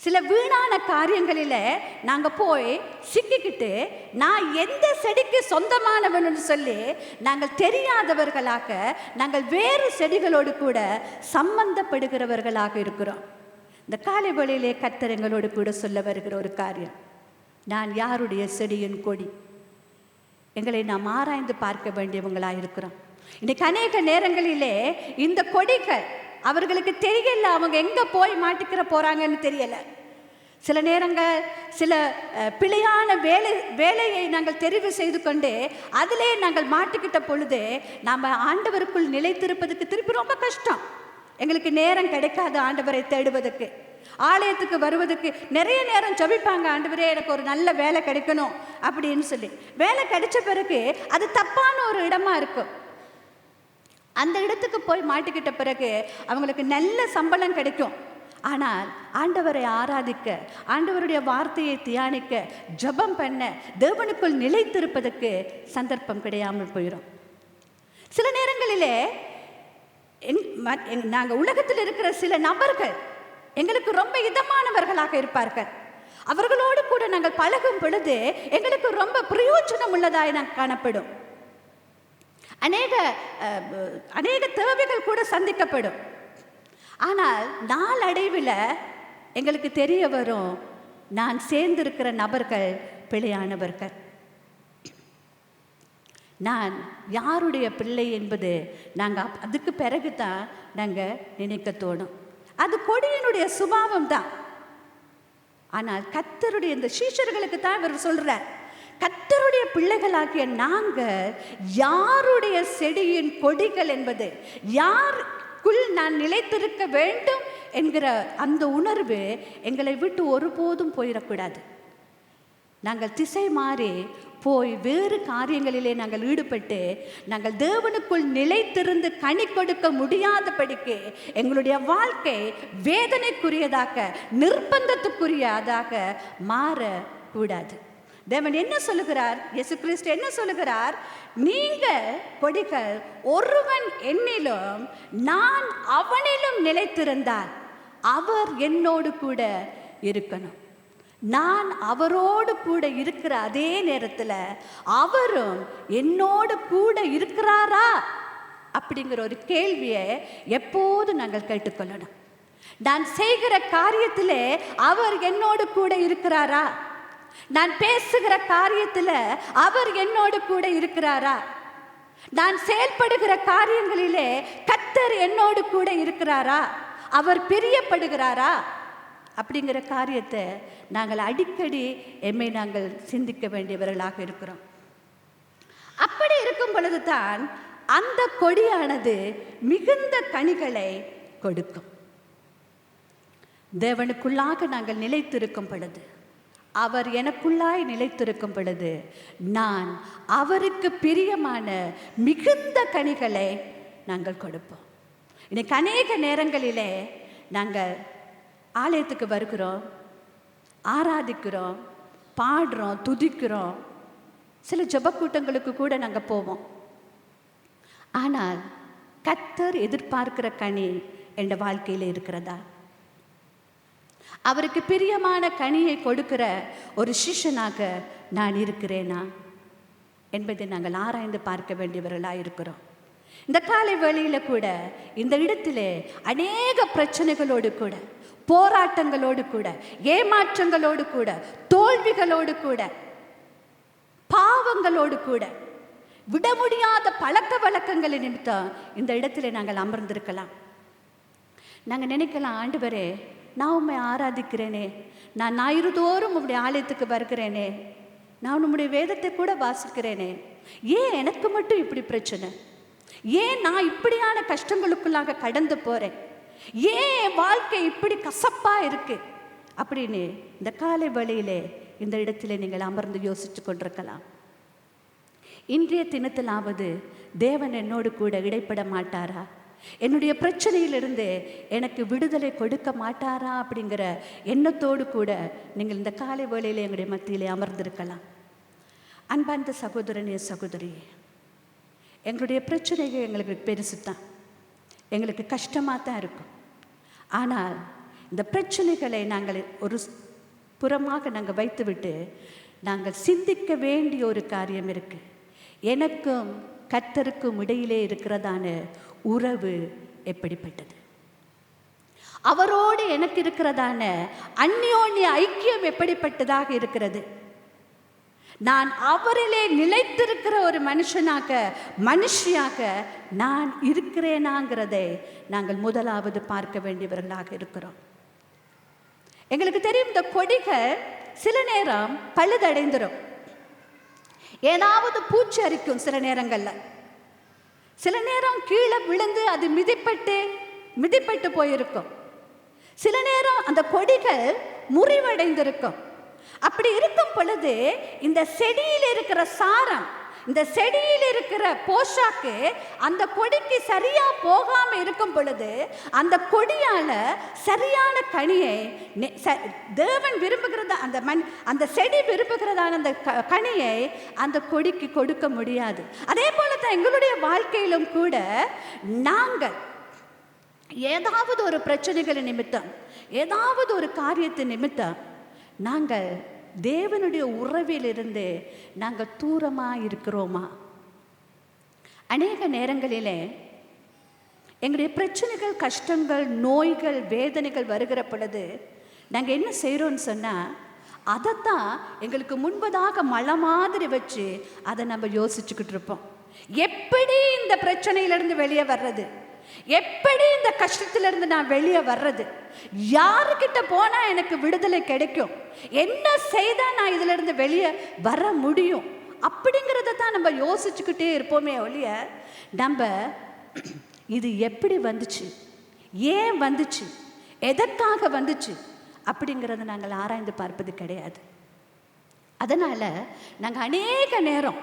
சில வீணான காரியங்களில் நாங்கள் போய் சிக்கிக்கிட்டு நான் எந்த செடிக்கு சொந்தமானவன்னு சொல்லி நாங்கள் தெரியாதவர்களாக நாங்கள் வேறு செடிகளோடு கூட சம்பந்தப்படுகிறவர்களாக இருக்கிறோம். இந்த காலை வேளையிலே கர்த்தர் எங்களோடு கூட சொல்ல வருகிற ஒரு காரியம், நான் யாருடைய செடியின் கொடி. எங்களை நாம் ஆராய்ந்து பார்க்க வேண்டியவங்களாக இருக்கிறோம். இன்னைக்கு அநேக நேரங்களிலே இந்த கொடிகள் அவர்களுக்கு தெரியல, அவங்க எங்கே போய் மாட்டிக்கிற போகிறாங்கன்னு தெரியலை. சில நேரங்கள் சில பிழையான வேலையை நாங்கள் தெரிவு செய்து கொண்டு அதிலே நாங்கள் மாட்டிக்கிட்ட பொழுது நாம் ஆண்டவருக்குள் நிலைத்திருப்பதுக்கு திருப்பி ரொம்ப கஷ்டம். எங்களுக்கு நேரம் கிடைக்காது ஆண்டவரை தேடுவதற்கு. ஆலயத்துக்கு வருவதற்கு நிறைய நேரம் ஜெபிப்பாங்க, ஆண்டவரே எனக்கு ஒரு நல்ல வேலை கிடைக்கணும் அப்படின்னு சொல்லி. வேலை கிடைச்ச பிறகு அது தப்பான ஒரு இடமா இருக்கும். அந்த இடத்துக்கு போய் மாட்டிக்கிட்ட பிறகு அவங்களுக்கு நல்ல சம்பளம் கிடைக்கும். ஆனால் ஆண்டவரை ஆராதிக்க, ஆண்டவருடைய வார்த்தையை தியானிக்க, ஜெபம் பண்ண, தேவனுக்குள் நிலைத்திருப்பதற்கு சந்தர்ப்பம் கிடையாமல் போயிடும். சில நேரங்களிலே நாங்கள் உலகத்தில் இருக்கிற சில நபர்கள் எங்களுக்கு ரொம்ப இதமானவர்களாக இருப்பார்கள். அவர்களோடு கூட நாங்கள் பழகும் பொழுது எங்களுக்கு ரொம்ப பிரயோஜனம் உள்ளதாய் நாங்கள் காணப்படும். அநேக தேவைகள் கூட சந்திக்கப்படும். ஆனால் நாளடைவில் எங்களுக்கு தெரிய வரும், நான் சேர்ந்திருக்கிற நபர்கள் பிழையானவர்கள். நான் யாருடைய பிள்ளை என்பது நாங்கள் அதுக்கு பிறகு தான் நாங்கள் நினைக்க தோணும். அது கொடியினுடைய சுபாவம் தான். ஆனால் கர்த்தருடைய இந்த சீஷர்களுக்கு தான் இவர் சொல்றார், கர்த்தருடைய பிள்ளைகளாகிய நாங்கள் யாருடைய செடியின் கொடிகள் என்பது, யாருக்குள் நான் நிலைத்திருக்க வேண்டும் என்கிற அந்த உணர்வு எங்களை விட்டு ஒருபோதும் போயிடக்கூடாது. நாங்கள் திசை மாறி போய் வேறு காரியங்களிலே நாங்கள் ஈடுபட்டு நாங்கள் தேவனுக்குள் நிலைத்திருந்து கனி கொடுக்க முடியாதபடிக்கு எங்களுடைய வாழ்க்கை வேதனைக்குரியதாக, நிர்பந்தத்துக்குரியதாக மாறக்கூடாது. தேவன் என்ன சொல்லுகிறார்? இயேசு கிறிஸ்து என்ன சொல்லுகிறார்? நீங்கள் கொடிகள், ஒருவன் என்னிலும் நான் அவனிலும் நிலைத்திருந்தால் அவர் என்னோடு கூட இருக்கணும். நான் அவரோடு கூட இருக்கிற அதே நேரத்தில் அவரும் என்னோடு கூட இருக்கிறாரா அப்படிங்கிற ஒரு கேள்வியை எப்போது நாங்கள் கேட்டுக்கொள்ளணும். நான் செய்கிற காரியத்தில் அவர் என்னோடு கூட இருக்கிறாரா? நான் பேசுகிற காரியத்தில் அவர் என்னோடு கூட இருக்கிறாரா? நான் செயல்படுகிற காரியங்களிலே கர்த்தர் என்னோடு கூட இருக்கிறாரா? அவர் பிரியப்படுகிறாரா? அப்படிங்கிற காரியத்தை நாங்கள் அடிக்கடி எம்மை நாங்கள் சிந்திக்க வேண்டியவர்களாக இருக்கிறோம். அப்படி இருக்கும் பொழுது தான் அந்த கொடியானது மிகுந்த கனிகளை கொடுக்கும். தேவனுக்குள்ளாக நாங்கள் நிலைத்திருக்கும் பொழுது, அவர் எனக்குள்ளாய் நிலைத்திருக்கும் பொழுது நான் அவருக்கு பிரியமான மிகுந்த கனிகளை நாங்கள் கொடுப்போம். இன்னைக்கு அநேக நேரங்களிலே நாங்கள் ஆலயத்துக்கு வருகிறோம், ஆராதிக்கிறோம், பாடுறோம், துதிக்கிறோம், சில ஜெபக்கூட்டங்களுக்கு கூட நாங்கள் போவோம். ஆனால் கர்த்தர் எதிர்பார்க்கிற கனி என் வாழ்க்கையில் இருக்கிறதா? அவருக்கு பிரியமான கனியை கொடுக்கிற ஒரு சிஷ்யனாக நான் இருக்கிறேனா என்பதை நாங்கள் ஆராய்ந்து பார்க்க வேண்டியவர்களாக இருக்கிறோம். இந்த காலை வேளையில் கூட இந்த இடத்திலே அநேக பிரச்சனைகளோடு கூட, போராட்டங்களோடு கூட, ஏமாற்றங்களோடு கூட, தோல்விகளோடு கூட, பாவங்களோடு கூட, விட முடியாத பழக்க வழக்கங்களை நிமித்தம் இந்த இடத்துல நாங்கள் அமர்ந்திருக்கலாம். நாங்கள் நினைக்கலாம், ஆண்டவரே நான் உம்மை ஆராதிக்கிறேனே, நான் ஞாயிறுதோறும் உம்முடைய ஆலயத்துக்கு வருகிறேனே, நான் உம்முடைய வேதத்தை கூட வாசிக்கிறேனே, ஏன் எனக்கு மட்டும் இப்படி பிரச்சனை? ஏன் நான் இப்படியான கஷ்டங்களுக்குள்ளாக கடந்து போகிறேன்? ஏன் வாழ்க்கை இப்படி கசப்பாக இருக்கு அப்படின்னு இந்த காலை வேளையிலே இந்த இடத்துல நீங்கள் அமர்ந்து யோசித்து கொண்டிருக்கலாம். இன்றைய தினத்திலாவது தேவன் என்னோடு கூட இடைப்பட மாட்டாரா? என்னுடைய பிரச்சனையிலிருந்து எனக்கு விடுதலை கொடுக்க மாட்டாரா அப்படிங்கிற எண்ணத்தோடு கூட நீங்கள் இந்த காலை வேளையில் எங்களுடைய மத்தியிலே அமர்ந்திருக்கலாம். அன்பார்ந்த சகோதரனே சகோதரியே, எங்களுடைய பிரச்சனைகள் எங்களுக்கு பெருசு தான், எங்களுக்கு கஷ்டமாக தான் இருக்கும். ஆனால் இந்த பிரச்சனைகளை நாங்கள் ஒரு புறமாக நாங்கள் வைத்துவிட்டு நாங்கள் சிந்திக்க வேண்டிய ஒரு காரியம் இருக்குது. எனக்கும் கர்த்தருக்கும் இடையிலே இருக்கிறதான உறவு எப்படிப்பட்டது? அவரோடு எனக்கு இருக்கிறதான அந்யோன்ய ஐக்கியம் எப்படிப்பட்டதாக இருக்கிறது? நான் அவரிலே நிலைத்திருக்கிற ஒரு மனுஷியாக நான் இருக்கிறேனாங்கிறதை நாங்கள் முதலாவது பார்க்க வேண்டியவர்களாக இருக்கிறோம். எங்களுக்கு தெரியும், இந்த கொடிகள் சில நேரம் பழுதடைந்துடும், ஏதாவது பூச்சி அரிக்கும். சில நேரங்களில் சில நேரம் கீழே விழுந்து அது மிதிப்பட்டு போயிருக்கும். சில நேரம் அந்த கொடிகள் முறிவடைந்திருக்கும். அப்படி இருக்கும் பொழுது இந்த செடியில் இருக்கிற சாரம், இந்த செடியில் இருக்கிற போஷாக்கு அந்த கொடிக்கு சரியா போகாம இருக்கும் பொழுது அந்த கொடியால சரியான கனியை தேவன் விரும்புகிறத அந்த செடி விரும்புகிறதான அந்த கனியை அந்த கொடிக்கு கொடுக்க முடியாது. அதே போல தான் எங்களுடைய வாழ்க்கையிலும் கூட நாங்கள் ஏதாவது ஒரு பிரச்சனைகள் நிமித்தம், ஏதாவது ஒரு காரியத்தின் நிமித்தம் நாங்கள் தேவனுடைய உறவிலிருந்து நாங்கள் தூரமாக இருக்கிறோமா? அநேக நேரங்களிலே எங்களுடைய பிரச்சனைகள், கஷ்டங்கள், நோய்கள், வேதனைகள் வருகிற பொழுது நாங்கள் என்ன செய்கிறோன்னு சொன்னால், அதைத்தான் எங்களுக்கு முன்பதாக மலை மாதிரி வச்சு அதை நம்ம யோசிச்சுக்கிட்டு இருப்போம். எப்படி இந்த பிரச்சனையிலிருந்து வெளியே வர்றது, எப்படி இந்த கஷ்டத்திலிருந்து நான் வெளியே வர்றது, யாருக்கிட்ட போனா எனக்கு விடுதலை கிடைக்கும், என்ன செய்தா நான் இதுல இருந்து வெளியே வர முடியும் அப்படிங்கிறத தான் நம்ம யோசிச்சுக்கிட்டே இருப்போமே ஒழிய, நம்ம இது எப்படி வந்துச்சு, ஏன் வந்துச்சு, எதற்காக வந்துச்சு அப்படிங்கிறத நாங்கள் ஆராய்ந்து பார்ப்பது கிடையாது. அதனால நாங்கள் அநேக நேரம்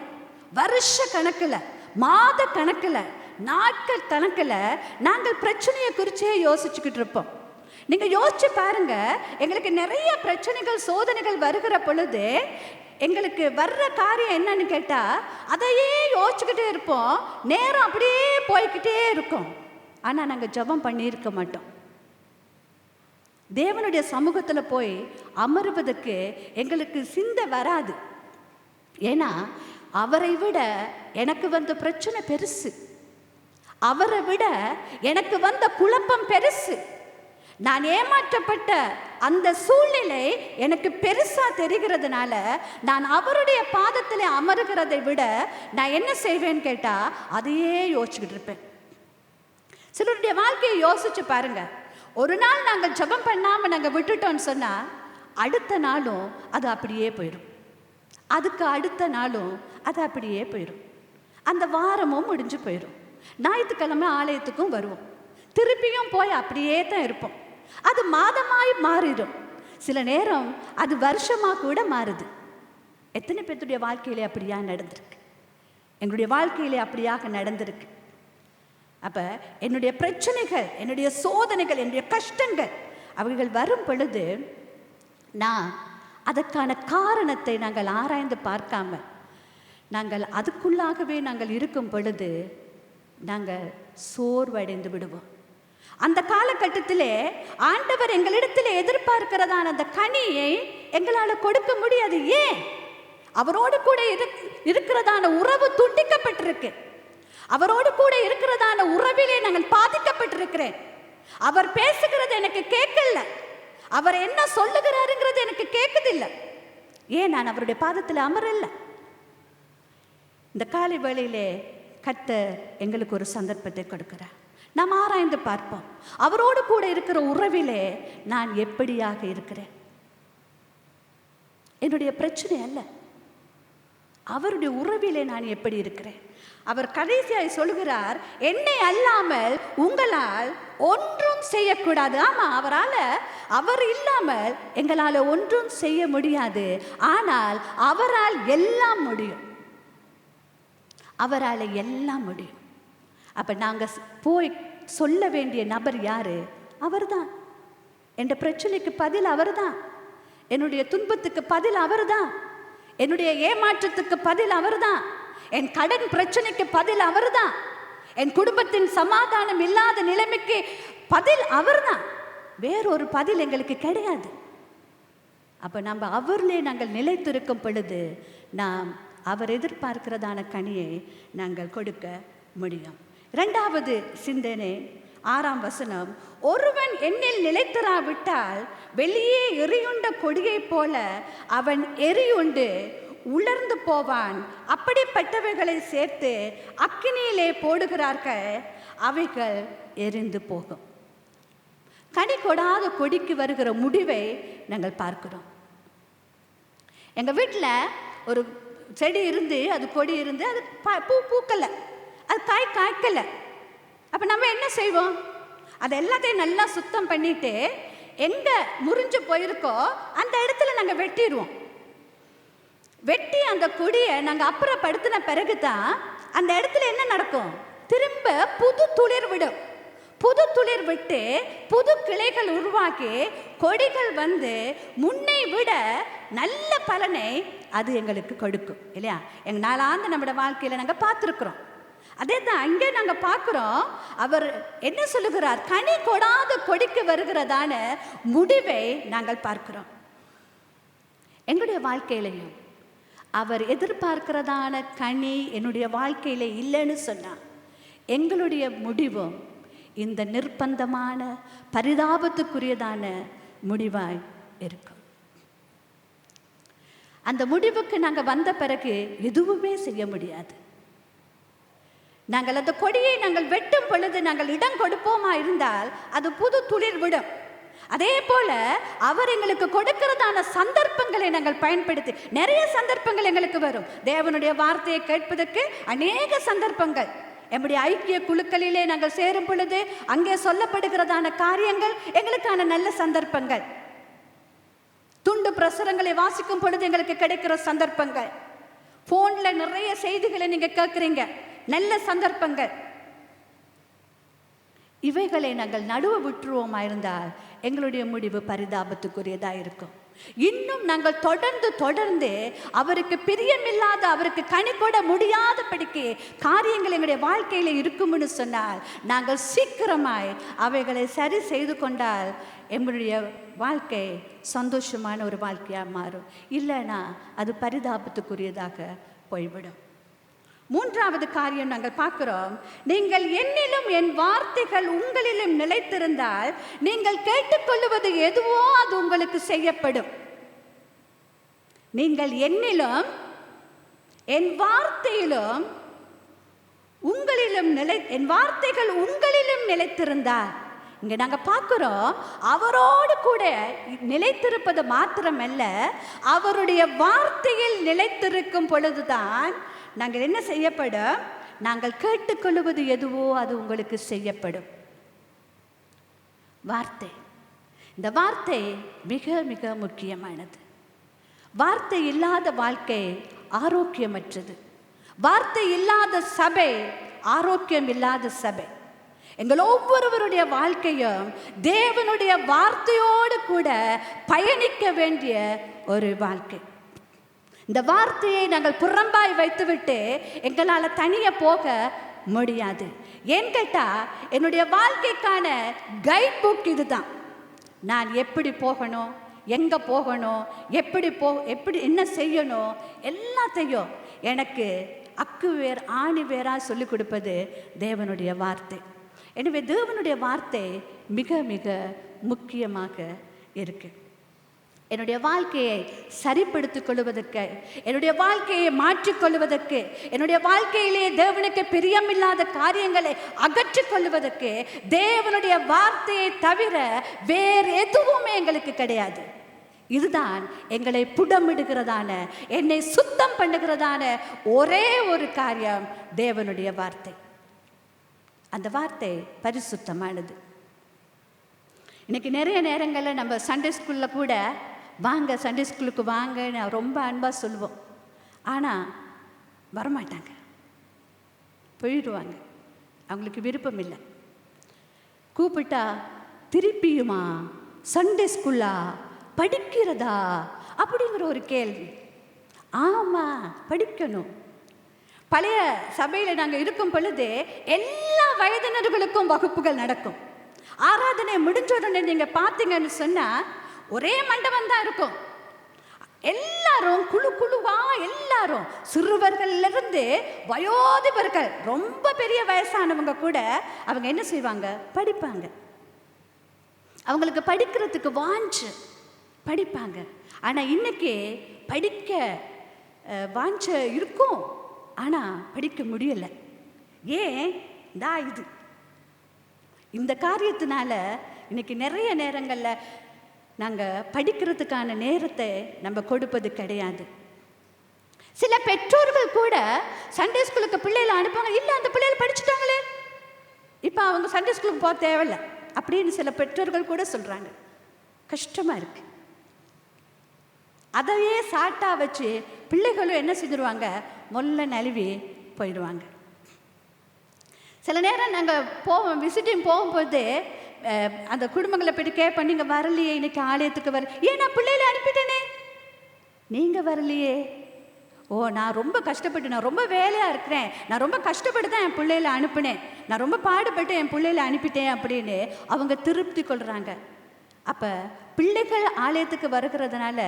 வருஷ கணக்கில், மாத கணக்கில், நாட்கள் கணக்கில் நாங்கள் பிரச்சனையை குறிச்சே யோசிச்சுக்கிட்டு இருப்போம். நீங்கள் யோசிச்சு பாருங்க, எங்களுக்கு நிறைய பிரச்சனைகள், சோதனைகள் வருகிற பொழுது எங்களுக்கு வர்ற காரியம் என்னன்னு கேட்டால் அதையே யோசிச்சுக்கிட்டே இருப்போம். நேரம் அப்படியே போய்கிட்டே இருக்கும். ஆனால் நாங்கள் ஜெபம் பண்ணியிருக்க மாட்டோம். தேவனுடைய சமூகத்தில் போய் அமர்வதற்கு எங்களுக்கு சிந்தை வராது. ஏன்னா அவரை விட எனக்கு வந்த பிரச்சனை பெருசு, அவரை விட எனக்கு வந்த குழப்பம் பெருசு, நான் ஏமாற்றப்பட்ட அந்த சூழ்நிலை எனக்கு பெருசா தெரிகிறதுனால நான் அவருடைய பாதத்தில் அமருகிறதை விட நான் என்ன செய்வேன்னு கேட்டா அதையே யோசிச்சுக்கிட்டு இருப்பேன். சிலருடைய வாழ்க்கையை யோசிச்சு பாருங்க. ஒரு நாள் நாங்கள் ஜெபம் பண்ணாம நாங்க விட்டுட்டோம்னு சொன்னா அடுத்த நாளும் அது அப்படியே போயிடும், அதுக்கு அடுத்த நாளும் அது அப்படியே போயிடும், அந்த வாரமும் முடிஞ்சு போயிடும். ஞாயிற்றுக்கிழமை ஆலயத்துக்கும் வருவோம், திருப்பியும் போய் அப்படியே தான் இருப்போம். அது மாதமாய் மாறிடும், சில நேரம் அது வருஷமாக கூட மாறுது. எத்தனை பேருடைய வாழ்க்கையிலே அப்படியா நடந்திருக்கு? எங்களுடைய வாழ்க்கையிலே அப்படியாக நடந்திருக்கு. அப்போ என்னுடைய பிரச்சனைகள், என்னுடைய சோதனைகள், என்னுடைய கஷ்டங்கள் அவைகள் வரும் பொழுது நான் அதற்கான காரணத்தை நாங்கள் ஆராய்ந்து பார்க்காம நாங்கள் அதுக்குள்ளாகவே நாங்கள் இருக்கும் பொழுது நாங்கள் சோர்வடைந்து விடுவோம். அந்த காலகட்டத்திலே ஆண்டவர் எங்களிடத்தில் எதிர்பார்க்கிறதான அந்த கனியை எங்களால் கொடுக்க முடியாது. ஏன்? அவரோடு கூட இருக்கிறதான உறவு துண்டிக்கப்பட்டிருக்கு, அவரோடு கூட இருக்கிறதான உறவிலே நாங்கள் பாதிக்கப்பட்டிருக்கிறேன். அவர் பேசுகிறது எனக்கு கேட்கல, அவர் என்ன சொல்லுகிறாருங்கிறது எனக்கு கேட்குதில்லை. ஏன்? நான் அவருடைய பாதத்தில் அமரல்ல. இந்த காலை வேளையிலே கர்த்தர் எங்களுக்கு ஒரு சந்தர்ப்பத்தை கொடுக்கிறார். நாம் ஆராய்ந்து பார்ப்போம், அவரோடு கூட இருக்கிற உறவிலே நான் எப்படியாக இருக்கிறேன். என்னுடைய பிரச்சனை அல்ல, அவருடைய உறவிலே நான் எப்படி இருக்கிறேன். அவர் கடைசியாய் சொல்கிறார், என்னை அல்லாமல் உங்களால் ஒன்றும் செய்யக்கூடாது. ஆமா, அவர் இல்லாமல் எங்களால் ஒன்றும் செய்ய முடியாது. ஆனால் அவரால் எல்லாம் முடியும், அவரால் எல்லாம் முடியும். அப்போ நாங்கள் போய் சொல்ல வேண்டிய நபர் யாரு? அவர்தான். என் பிரச்சனைக்கு பதில் அவர்தான். என்னுடைய துன்பத்துக்கு பதில் அவர்தான். என்னுடைய ஏமாற்றத்துக்கு பதில் அவர்தான். என் கடன் பிரச்சனைக்கு பதில் அவர்தான். என் குடும்பத்தின் சமாதானம் இல்லாத நிலைமைக்கு பதில் அவர்தான். வேறொரு பதில் எங்களுக்கு கிடையாது. அப்போ நம்ம அவரிலே நாங்கள் நிலைத்திருக்கும் பொழுது நாம் அவர் எதிர்பார்க்கிறதான கனியை நாங்கள் கொடுக்க முடியும். 2வது சிந்தனை 6ஆம் வசனம், ஒருவன் என்னில் நிலைத்திராவிட்டால் வெளியே எரியுண்ட கொடியைப் போல அவன் எரியுண்டு உலர்ந்து போவான். அப்படிப்பட்டவைகளை சேர்த்து அக்கினியிலே போடுகிறார்கள், அவைகள் எரிந்து போகும். கனி கொடாத கொடிக்கு வருகிற முடிவை நாங்கள் பார்க்கிறோம். எங்கள் வீட்டில் ஒரு செடி இருந்து, அது கொடி இருந்து, அது பூ பூக்கலை, அது காய் காய்க்கலை. அப்போ நம்ம என்ன செய்வோம்? அதை எல்லாத்தையும் நல்லா சுத்தம் பண்ணிட்டு எங்கே முறிஞ்சு போயிருக்கோ அந்த இடத்துல நாங்கள் வெட்டிடுவோம். வெட்டி அந்த கொடியை நாங்கள் அப்புறப்படுத்தின பிறகு தான் அந்த இடத்துல என்ன நடக்கும்? திரும்ப புது துளிர் விடும். புது துளிர் விட்டு புது கிளைகள் உருவாக்கி கொடிகள் வந்து முன்னை விட நல்ல பலனை அது எங்களுக்கு கொடுக்கும் இல்லையா? எங்கள் நாளாந்த நம்மளோட வாழ்க்கையில் நாங்கள் பார்த்துருக்குறோம். அதே தான் இங்கே நாங்கள் பார்க்குறோம். அவர் என்ன சொல்லுகிறார்? கனி கொடாத கொடிக்கு வருகிறதான முடிவை நாங்கள் பார்க்கிறோம். எங்களுடைய வாழ்க்கையிலையும் அவர் எதிர்பார்க்கிறதான கனி என்னுடைய வாழ்க்கையில் இல்லைன்னு சொன்னார். எங்களுடைய முடிவும் இந்த நிர்பந்தமான பரிதாபத்துக்குரியதான முடிவாய் இருக்கும். அந்த முடிவுக்கு நாங்கள் வந்த பிறகு எதுவுமே செய்ய முடியாது. நாங்கள் அந்த கொடியை நாங்கள் வெட்டும் பொழுது நாங்கள் இடம் கொடுப்போமா இருந்தால் அது புது துளிர் விடும். அதே போல அவர் எங்களுக்கு கொடுக்கிறதான சந்தர்ப்பங்களை நாங்கள் பயன்படுத்தி, நிறைய சந்தர்ப்பங்கள் எங்களுக்கு வரும். தேவனுடைய வார்த்தையை கேட்பதற்கு அநேக சந்தர்ப்பங்கள். நம்முடைய ஐக்கிய குழுக்களிலே நாங்கள் சேரும் பொழுது அங்கே சொல்லப்படுகிறதான காரியங்கள் எங்களுக்கான நல்ல சந்தர்ப்பங்கள். துண்டு பிரசுரங்களை வாசிக்கும் பொழுது எங்களுக்கு கிடைக்கிற சந்தர்ப்பங்கள். ஃபோனில் நிறைய செய்திகளை நீங்கள் கேட்குறீங்க, நல்ல சந்தர்ப்பங்கள். இவைகளை நாங்கள் நடுவ விட்டுருவோமா இருந்தால் எங்களுடைய முடிவு பரிதாபத்துக்குரியதாக இருக்கும். இன்னும் நாங்கள் தொடர்ந்து அவருக்கு பிரியமில்லாத, அவருக்கு கனி கொட முடியாதபடிக்கு காரியங்கள் எங்களுடைய வாழ்க்கையில் இருக்கும்னு சொன்னால் நாங்கள் சீக்கிரமாய் அவைகளை சரி செய்து கொண்டால் எங்களுடைய வாழ்க்கை சந்தோஷமான ஒரு வாழ்க்கையாக மாறும். இல்லைன்னா அது பரிதாபத்துக்குரியதாக போய்விடும். 3வது காரியம் நாங்கள் பார்க்கிறோம், நீங்கள் என்னிலும் என் வார்த்தைகள் உங்களிலும் நிலைத்திருந்தால் நீங்கள் கேட்டுக்கொள்ளுவது எதுவோ அது உங்களுக்கு செய்யப்படும். நீங்கள் என்னிலும் என் வார்த்தையிலும் உங்களிலும் என் வார்த்தைகள் உங்களிலும் நிலைத்திருந்தால், இங்கே நாங்கள் பார்க்குறோம் அவரோடு கூட நிலைத்திருப்பது மாத்திரமல்ல, அவருடைய வார்த்தையில் நிலைத்திருக்கும் பொழுதுதான் நாங்கள் என்ன செய்யப்படும்? நாங்கள் கேட்டுக்கொள்வது எதுவோ அது உங்களுக்கு செய்யப்படும். வார்த்தை, இந்த வார்த்தை மிக மிக முக்கியமானது. வார்த்தை இல்லாத வாழ்க்கை ஆரோக்கியமற்றது. வார்த்தை இல்லாத சபை ஆரோக்கியம் இல்லாத சபை. எங்கள் ஒவ்வொருவருடைய வாழ்க்கையும் தேவனுடைய வார்த்தையோடு கூட பயணிக்க வேண்டிய ஒரு வாழ்க்கை. இந்த வார்த்தையை நாங்கள் புறம்பாய் வைத்துவிட்டு எங்களால் தனியே போக முடியாது. ஏன் கேட்டால் என்னுடைய வாழ்க்கைக்கான கைட் புக் இதுதான். நான் எப்படி போகணும், எங்கே போகணும், எப்படி என்ன செய்யணும், எல்லாத்தையும் எனக்கு அக்கு வேர் ஆணி வேறாக சொல்லிக் கொடுப்பது தேவனுடைய வார்த்தை. எனவே தேவனுடைய வார்த்தை மிக மிக முக்கியமாக இருக்குது. என்னுடைய வாழ்க்கையை சரிப்படுத்திக் கொள்வதற்கு, என்னுடைய வாழ்க்கையை மாற்றிக்கொள்வதற்கு, என்னுடைய வாழ்க்கையிலே தேவனுக்கு பிரியமில்லாத காரியங்களை அகற்றிக் கொள்வதற்கு தேவனுடைய வார்த்தையை தவிர வேறு எதுவுமே எங்களுக்கு கிடையாது. இதுதான் எங்களை புடமிடுகிறதான, என்னை சுத்தம் பண்ணுகிறதான ஒரே ஒரு காரியம் தேவனுடைய வார்த்தை. அந்த வார்த்தை பரிசுத்தமானது. இன்னைக்கு நிறைய நேரங்களில் நம்ம சண்டே ஸ்கூலில் கூட வாங்க, சண்டே ஸ்கூலுக்கு வாங்க நான் ரொம்ப அன்பாக சொல்லுவோம். ஆனால் வரமாட்டாங்க, போயிடுவாங்க. அவங்களுக்கு விருப்பம் இல்லை. கூப்பிட்டா திருப்பியுமா, சண்டே ஸ்கூலா, படிக்கிறதா அப்படிங்கிற ஒரு கேள்வி. ஆமாம், படிக்கணும். பழைய சபையில் நாங்கள் இருக்கும் பொழுது எல்லா வயதினர்களுக்கும் வகுப்புகள் நடக்கும். ஆராதனை முடிஞ்ச உடனே நீங்கள் பார்த்தீங்கன்னு சொன்னால் ஒரே மண்டபம் தான் இருக்கும். எல்லாரும் குழு குழுவா, எல்லாரும் சிறுவர்களிலிருந்து வயோதிபர்கள், ரொம்ப பெரிய வயசானவங்க கூட அவங்க என்ன செய்வாங்க, படிப்பாங்க. அவங்களுக்கு படிக்கிறதுக்கு வாஞ்சு படிப்பாங்க. ஆனால் இன்னைக்கு படிக்க வாஞ்ச இருக்கும், ஆனால் படிக்க முடியலை. ஏன்? இந்த காரியத்தினால இன்னைக்கு நிறைய நேரங்களில் நாங்கள் படிக்கிறதுக்கான நேரத்தை நம்ம கொடுப்பது கிடையாது. சில பெற்றோர்கள் கூட சண்டே ஸ்கூலுக்கு பிள்ளைகளை அனுப்புவாங்க. இல்லை, அந்த பிள்ளைகள் படிச்சுட்டாங்களே, இப்போ அவங்க சண்டே ஸ்கூலுக்கு போக தேவையில்லை அப்படின்னு சில பெற்றோர்கள் கூட சொல்கிறாங்க. கஷ்டமாக இருக்குது. அதையே சாட்டாக வச்சு பிள்ளைகளும் என்ன செஞ்சுருவாங்க, மொல்ல நழுவி போயிடுவாங்க. சில நேரம் நாங்கள் போவோம், விசிட்டிங் போகும்போது அந்த குடும்பங்களை போய்ட்டு கேட்பேன், நீங்கள் வரலையே இன்னைக்கு ஆலயத்துக்கு ஏன் நான் பிள்ளைகளை அனுப்பிட்டேனே, நீங்கள் வரலையே. ஓ, நான் ரொம்ப கஷ்டப்பட்டு, நான் ரொம்ப வேலையாக இருக்கிறேன், நான் ரொம்ப கஷ்டப்பட்டு தான் என் பிள்ளைகளை அனுப்பினேன், நான் ரொம்ப பாடுபட்டு என் பிள்ளைகளை அனுப்பிட்டேன் அப்படின்னு அவங்க திருப்தி கொள்கிறாங்க. அப்போ பிள்ளைகள் ஆலயத்துக்கு வருகிறதுனால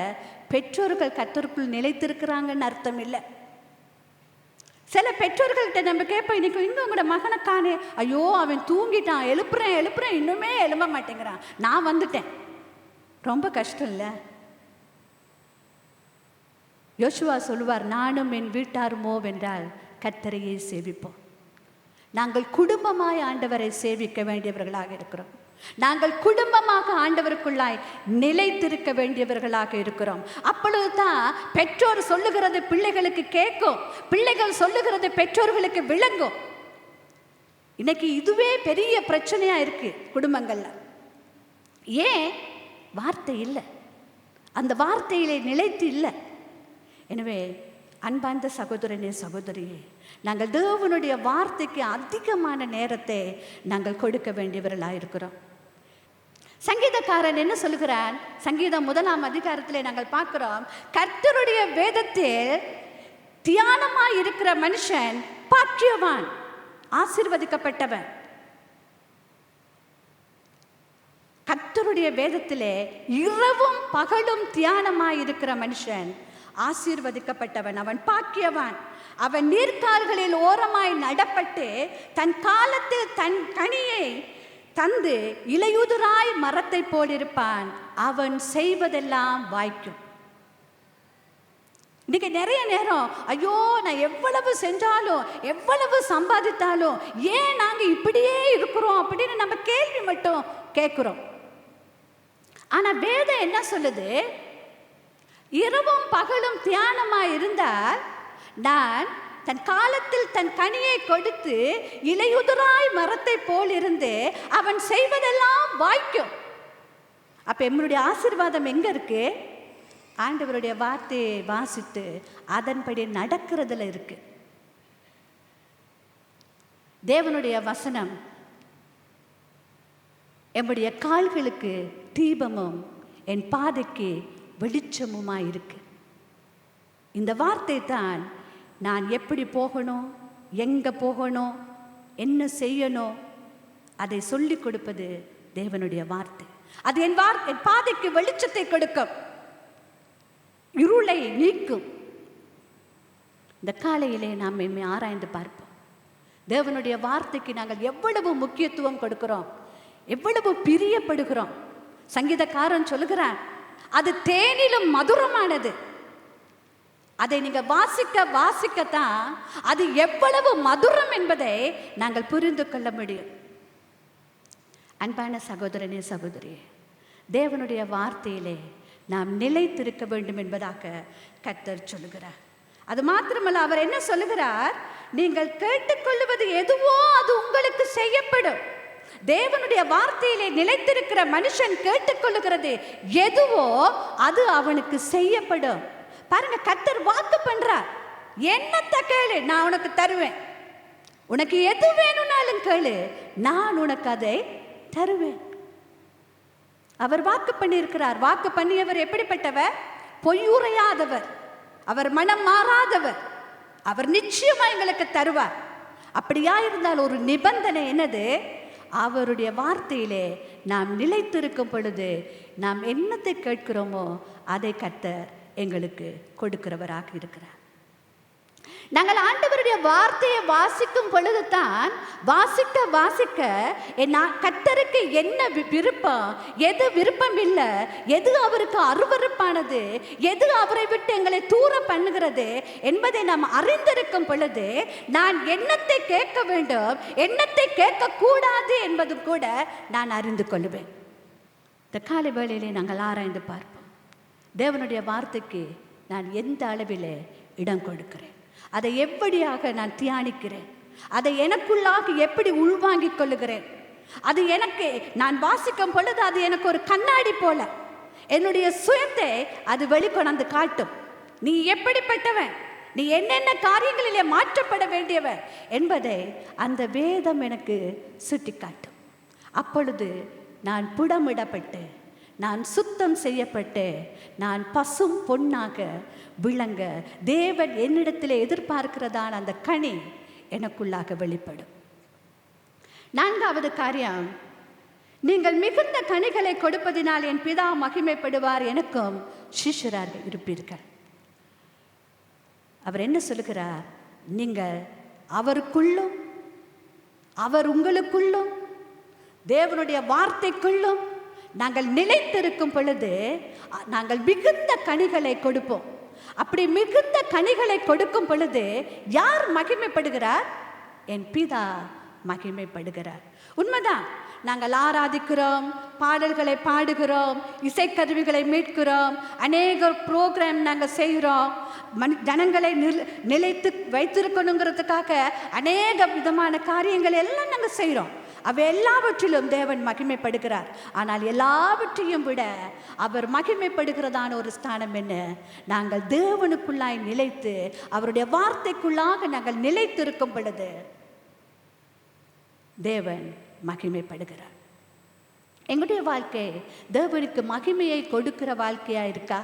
பெற்றோர்கள் கர்த்தருக்குள் நிலைத்திருக்கிறாங்கன்னு அர்த்தம் இல்லை. சில பெற்றோர்கள்கிட்ட நம்ம கேட்போம், இன்னைக்கு இன்னும் உங்களோட மகனை காணே, ஐயோ அவன் தூங்கிட்டான், எழுப்புறேன் இன்னுமே எழும்ப மாட்டேங்கிறான், நான் வந்துட்டேன். ரொம்ப கஷ்டம் இல்லை? யோசுவா சொல்லுவார், நானும் என் வீட்டாருமோ வென்றால் கர்த்தரையே சேவிப்போம். நாங்கள் குடும்பமாய் ஆண்டவரை சேவிக்க வேண்டியவர்களாக இருக்கிறோம். நாங்கள் குடும்பமாக ஆண்டவருக்குள்ளாய் நிலைத்திருக்க வேண்டியவர்களாக இருக்கிறோம். அப்பொழுதுதான் பெற்றோர் சொல்லுகிறது பிள்ளைகளுக்கு கேட்கும், பிள்ளைகள் சொல்லுகிறது பெற்றோர்களுக்கு விளங்கும். இன்னைக்கு இதுவே பெரிய பிரச்சனையா இருக்கு குடும்பங்கள்ல. ஏன்? வார்த்தை இல்லை, அந்த வார்த்தையிலே நிலைத்து இல்லை. எனவே அன்பார்ந்த சகோதரனே, சகோதரியே, நாங்கள் தேவனுடைய வார்த்தைக்கு அதிகமான நேரத்தை நாங்கள் கொடுக்க வேண்டியவர்களாக இருக்கிறோம். சங்கீதக்காரன் என்ன சொல்லுகிறான்? சங்கீதம் 1ஆம் அதிகாரத்திலே நாங்கள் பார்க்கிறோம், கர்த்தருடைய வேதத்தில் தியானமாய் இருக்கிற மனுஷன் பாக்கியவான், ஆசீர்வதிக்கப்பட்டவன். கர்த்தருடைய வேதத்திலே இரவும் பகலும் தியானமாய் இருக்கிற மனுஷன் ஆசீர்வதிக்கப்பட்டவன், அவன் பாக்கியவான். அவன் நீர்க்கால்களில் ஓரமாய் நடப்பட்டு தன் காலத்தில் தன் கனியை தந்து இலையுதிராய் மரத்தை போலிருப்பான், அவன் செய்வதெல்லாம் வாய்க்கும். இன்னைக்கு நிறைய நேரம், ஐயோ நான் எவ்வளவு செஞ்சாலும் எவ்வளவு சம்பாதித்தாலும் ஏன் நாங்கள் இப்படியே இருக்கிறோம் அப்படின்னு நம்ம கேள்வி மட்டும் கேட்குறோம். ஆனால் வேதம் என்ன சொல்லுது? இரவும் பகலும் தியானமாய் இருந்தால் நான் தன் காலத்தில் தன் கனியை கொடுத்து இலையுதிராய் மரத்தை போல் இருந்து அவன் செய்வதெல்லாம் வாய்க்கும். அப்ப என்னுடைய ஆசீர்வாதம் எங்க இருக்கு? ஆண்டவருடைய வார்த்தையை வாசித்து அதன்படி நடக்கிறதுல இருக்கு. தேவனுடைய வசனம் என்னுடைய கால்களுக்கு தீபமும் என் பாதைக்கு வெளிச்சமுமாய் இருக்கு. இந்த வார்த்தை தான் நான் எப்படி போகணும், எங்கே போகணும், என்ன செய்யணும், அதை சொல்லிக் கொடுப்பது தேவனுடைய வார்த்தை. அது என் பாதைக்கு வெளிச்சத்தை கொடுக்கும், இருளை நீக்கும். இந்த காலையிலே நாம் எம்மை ஆராய்ந்து பார்ப்போம். தேவனுடைய வார்த்தைக்கு நாங்கள் எவ்வளவு முக்கியத்துவம் கொடுக்கிறோம், எவ்வளவு பிரியப்படுகிறோம். சங்கீதக்காரன் சொல்லுகிறான், அது தேனிலும் மதுரமானது. அதை நீங்க வாசிக்க வாசிக்கத்தான் அது எவ்வளவு மதுரம் என்பதை நாங்கள் புரிந்து கொள்ள முடியும். அன்பான சகோதரனே, சகோதரியே, தேவனுடைய வார்த்தையிலே நாம் நிலைத்திருக்க வேண்டும் என்பதாக கர்த்தர் சொல்லுகிறார். அது மாத்திரமல்ல, அவர் என்ன சொல்லுகிறார்? நீங்கள் கேட்டுக்கொள்வது எதுவோ அது உங்களுக்கு செய்யப்படும். தேவனுடைய வார்த்தையிலே நிலைத்திருக்கிற மனுஷன் கேட்டுக்கொள்ளுகிறது எதுவோ அது அவனுக்கு செய்யப்படும். பாருங்க, கர்த்தர் வாக்கு பண்றார். என்னத்த கேளு, நான் உனக்கு தருவேன். உனக்கு எது வேணும்னாலும் கேளு, நான் உனக்கு அதை தருவேன். அவர் வாக்கு பண்ணியிருக்கிறார். வாக்கு பண்ணியவர் எப்படிப்பட்டவர்? பொய்யுரையாதவர், அவர் மனம் மாறாதவர். அவர் நிச்சயமா எங்களுக்கு தருவார். அப்படியா இருந்தால் ஒரு நிபந்தனை என்னது? அவருடைய வார்த்தையிலே நாம் நிலைத்திருக்கும் பொழுது நாம் என்னத்தை கேட்கிறோமோ அதை கர்த்தர் எங்களுக்கு கொடுக்கிறவராக இருக்கிறார். நாங்கள் ஆண்டவருடைய வார்த்தையை வாசிக்கும் பொழுது தான் வாசிக்க வாசிக்க கர்த்தருக்கு என்ன விருப்பம், எது விருப்பம் இல்லை, எது அவருக்கு அருவருப்பானது, எது அவரை விட்டு எங்களை தூர பண்ணுகிறது என்பதை நாம் அறிந்திருக்கும் பொழுது நான் என்னத்தை கேட்க வேண்டும், என்னத்தை கேட்கக்கூடாது என்பதும் கூட நான் அறிந்து கொள்வேன். இந்த காலை வேளையிலே நாங்கள் ஆராய்ந்து பார்ப்போம். தேவனுடைய வார்த்தைக்கு நான் எந்த அளவில் இடம் கொடுக்கிறேன், அதை எப்படியாக நான் தியானிக்கிறேன், அதை எனக்குள்ளாக எப்படி உள்வாங்கிக் கொள்ளுகிறேன். அது எனக்கு, நான் வாசிக்கும் பொழுது அது எனக்கு ஒரு கண்ணாடி போல என்னுடைய சுயத்தை அது வெளிக்கொணர்ந்து காட்டும். நீ எப்படிப்பட்டவன், நீ என்னென்ன காரியங்களிலே மாற்றப்பட வேண்டியவன் என்பதை அந்த வேதம் எனக்கு சுட்டி காட்டும். அப்பொழுது நான் புடமிடப்பட்டு, நான் சுத்தம் செய்யப்பட்டு, நான் பசும் பொன்னாக விளங்க தேவன் என்னிடத்தில் எதிர்பார்க்கிறதான அந்த கனி எனக்குள்ளாக வெளிப்படும். நான்காவது காரியம், நீங்கள் மிகுந்த கனிகளை கொடுப்பதினால் என் பிதா மகிமைப்படுவார், எனக்கும் சிஷ்யராக இருப்பீர்கள். அவர் என்ன சொல்லுகிறார்? நீங்கள் அவருக்குள்ளும், அவர் உங்களுக்குள்ளும், தேவனுடைய வார்த்தைக்குள்ளும் நாங்கள் நிலைத்திருக்கும் பொழுது நாங்கள் மிகுந்த கனிகளை கொடுப்போம். அப்படி மிகுந்த கனிகளை கொடுக்கும் பொழுது யார் மகிமைப்படுகிறார்? என் பிதா மகிமைப்படுகிறார். உண்மைதான், நாங்கள் ஆராதிக்கிறோம், பாடல்களை பாடுகிறோம், இசைக்கருவிகளை மீட்கிறோம், அநேக ப்ரோக்ராம் நாங்கள் செய்கிறோம், ஜனங்களை நிலைத்து வைத்திருக்கணுங்கிறதுக்காக அநேக விதமான காரியங்கள் எல்லாம் நாங்கள் செய்கிறோம். அவை எல்லாவற்றிலும் தேவன் மகிமைப்படுகிறார். ஆனால் எல்லாவற்றையும் விட அவர் மகிமைப்படுகிறதான ஒரு ஸ்தானம் என்ன? நாங்கள் தேவனுக்குள்ளாய் நிலைத்து அவருடைய வார்த்தைக்குள்ளாக நாங்கள் நிலைத்திருக்கும் பொழுது தேவன் மகிமைப்படுகிறார். எங்களுடைய வாழ்க்கை தேவனுக்கு மகிமையை கொடுக்கிற வாழ்க்கையா இருக்கா?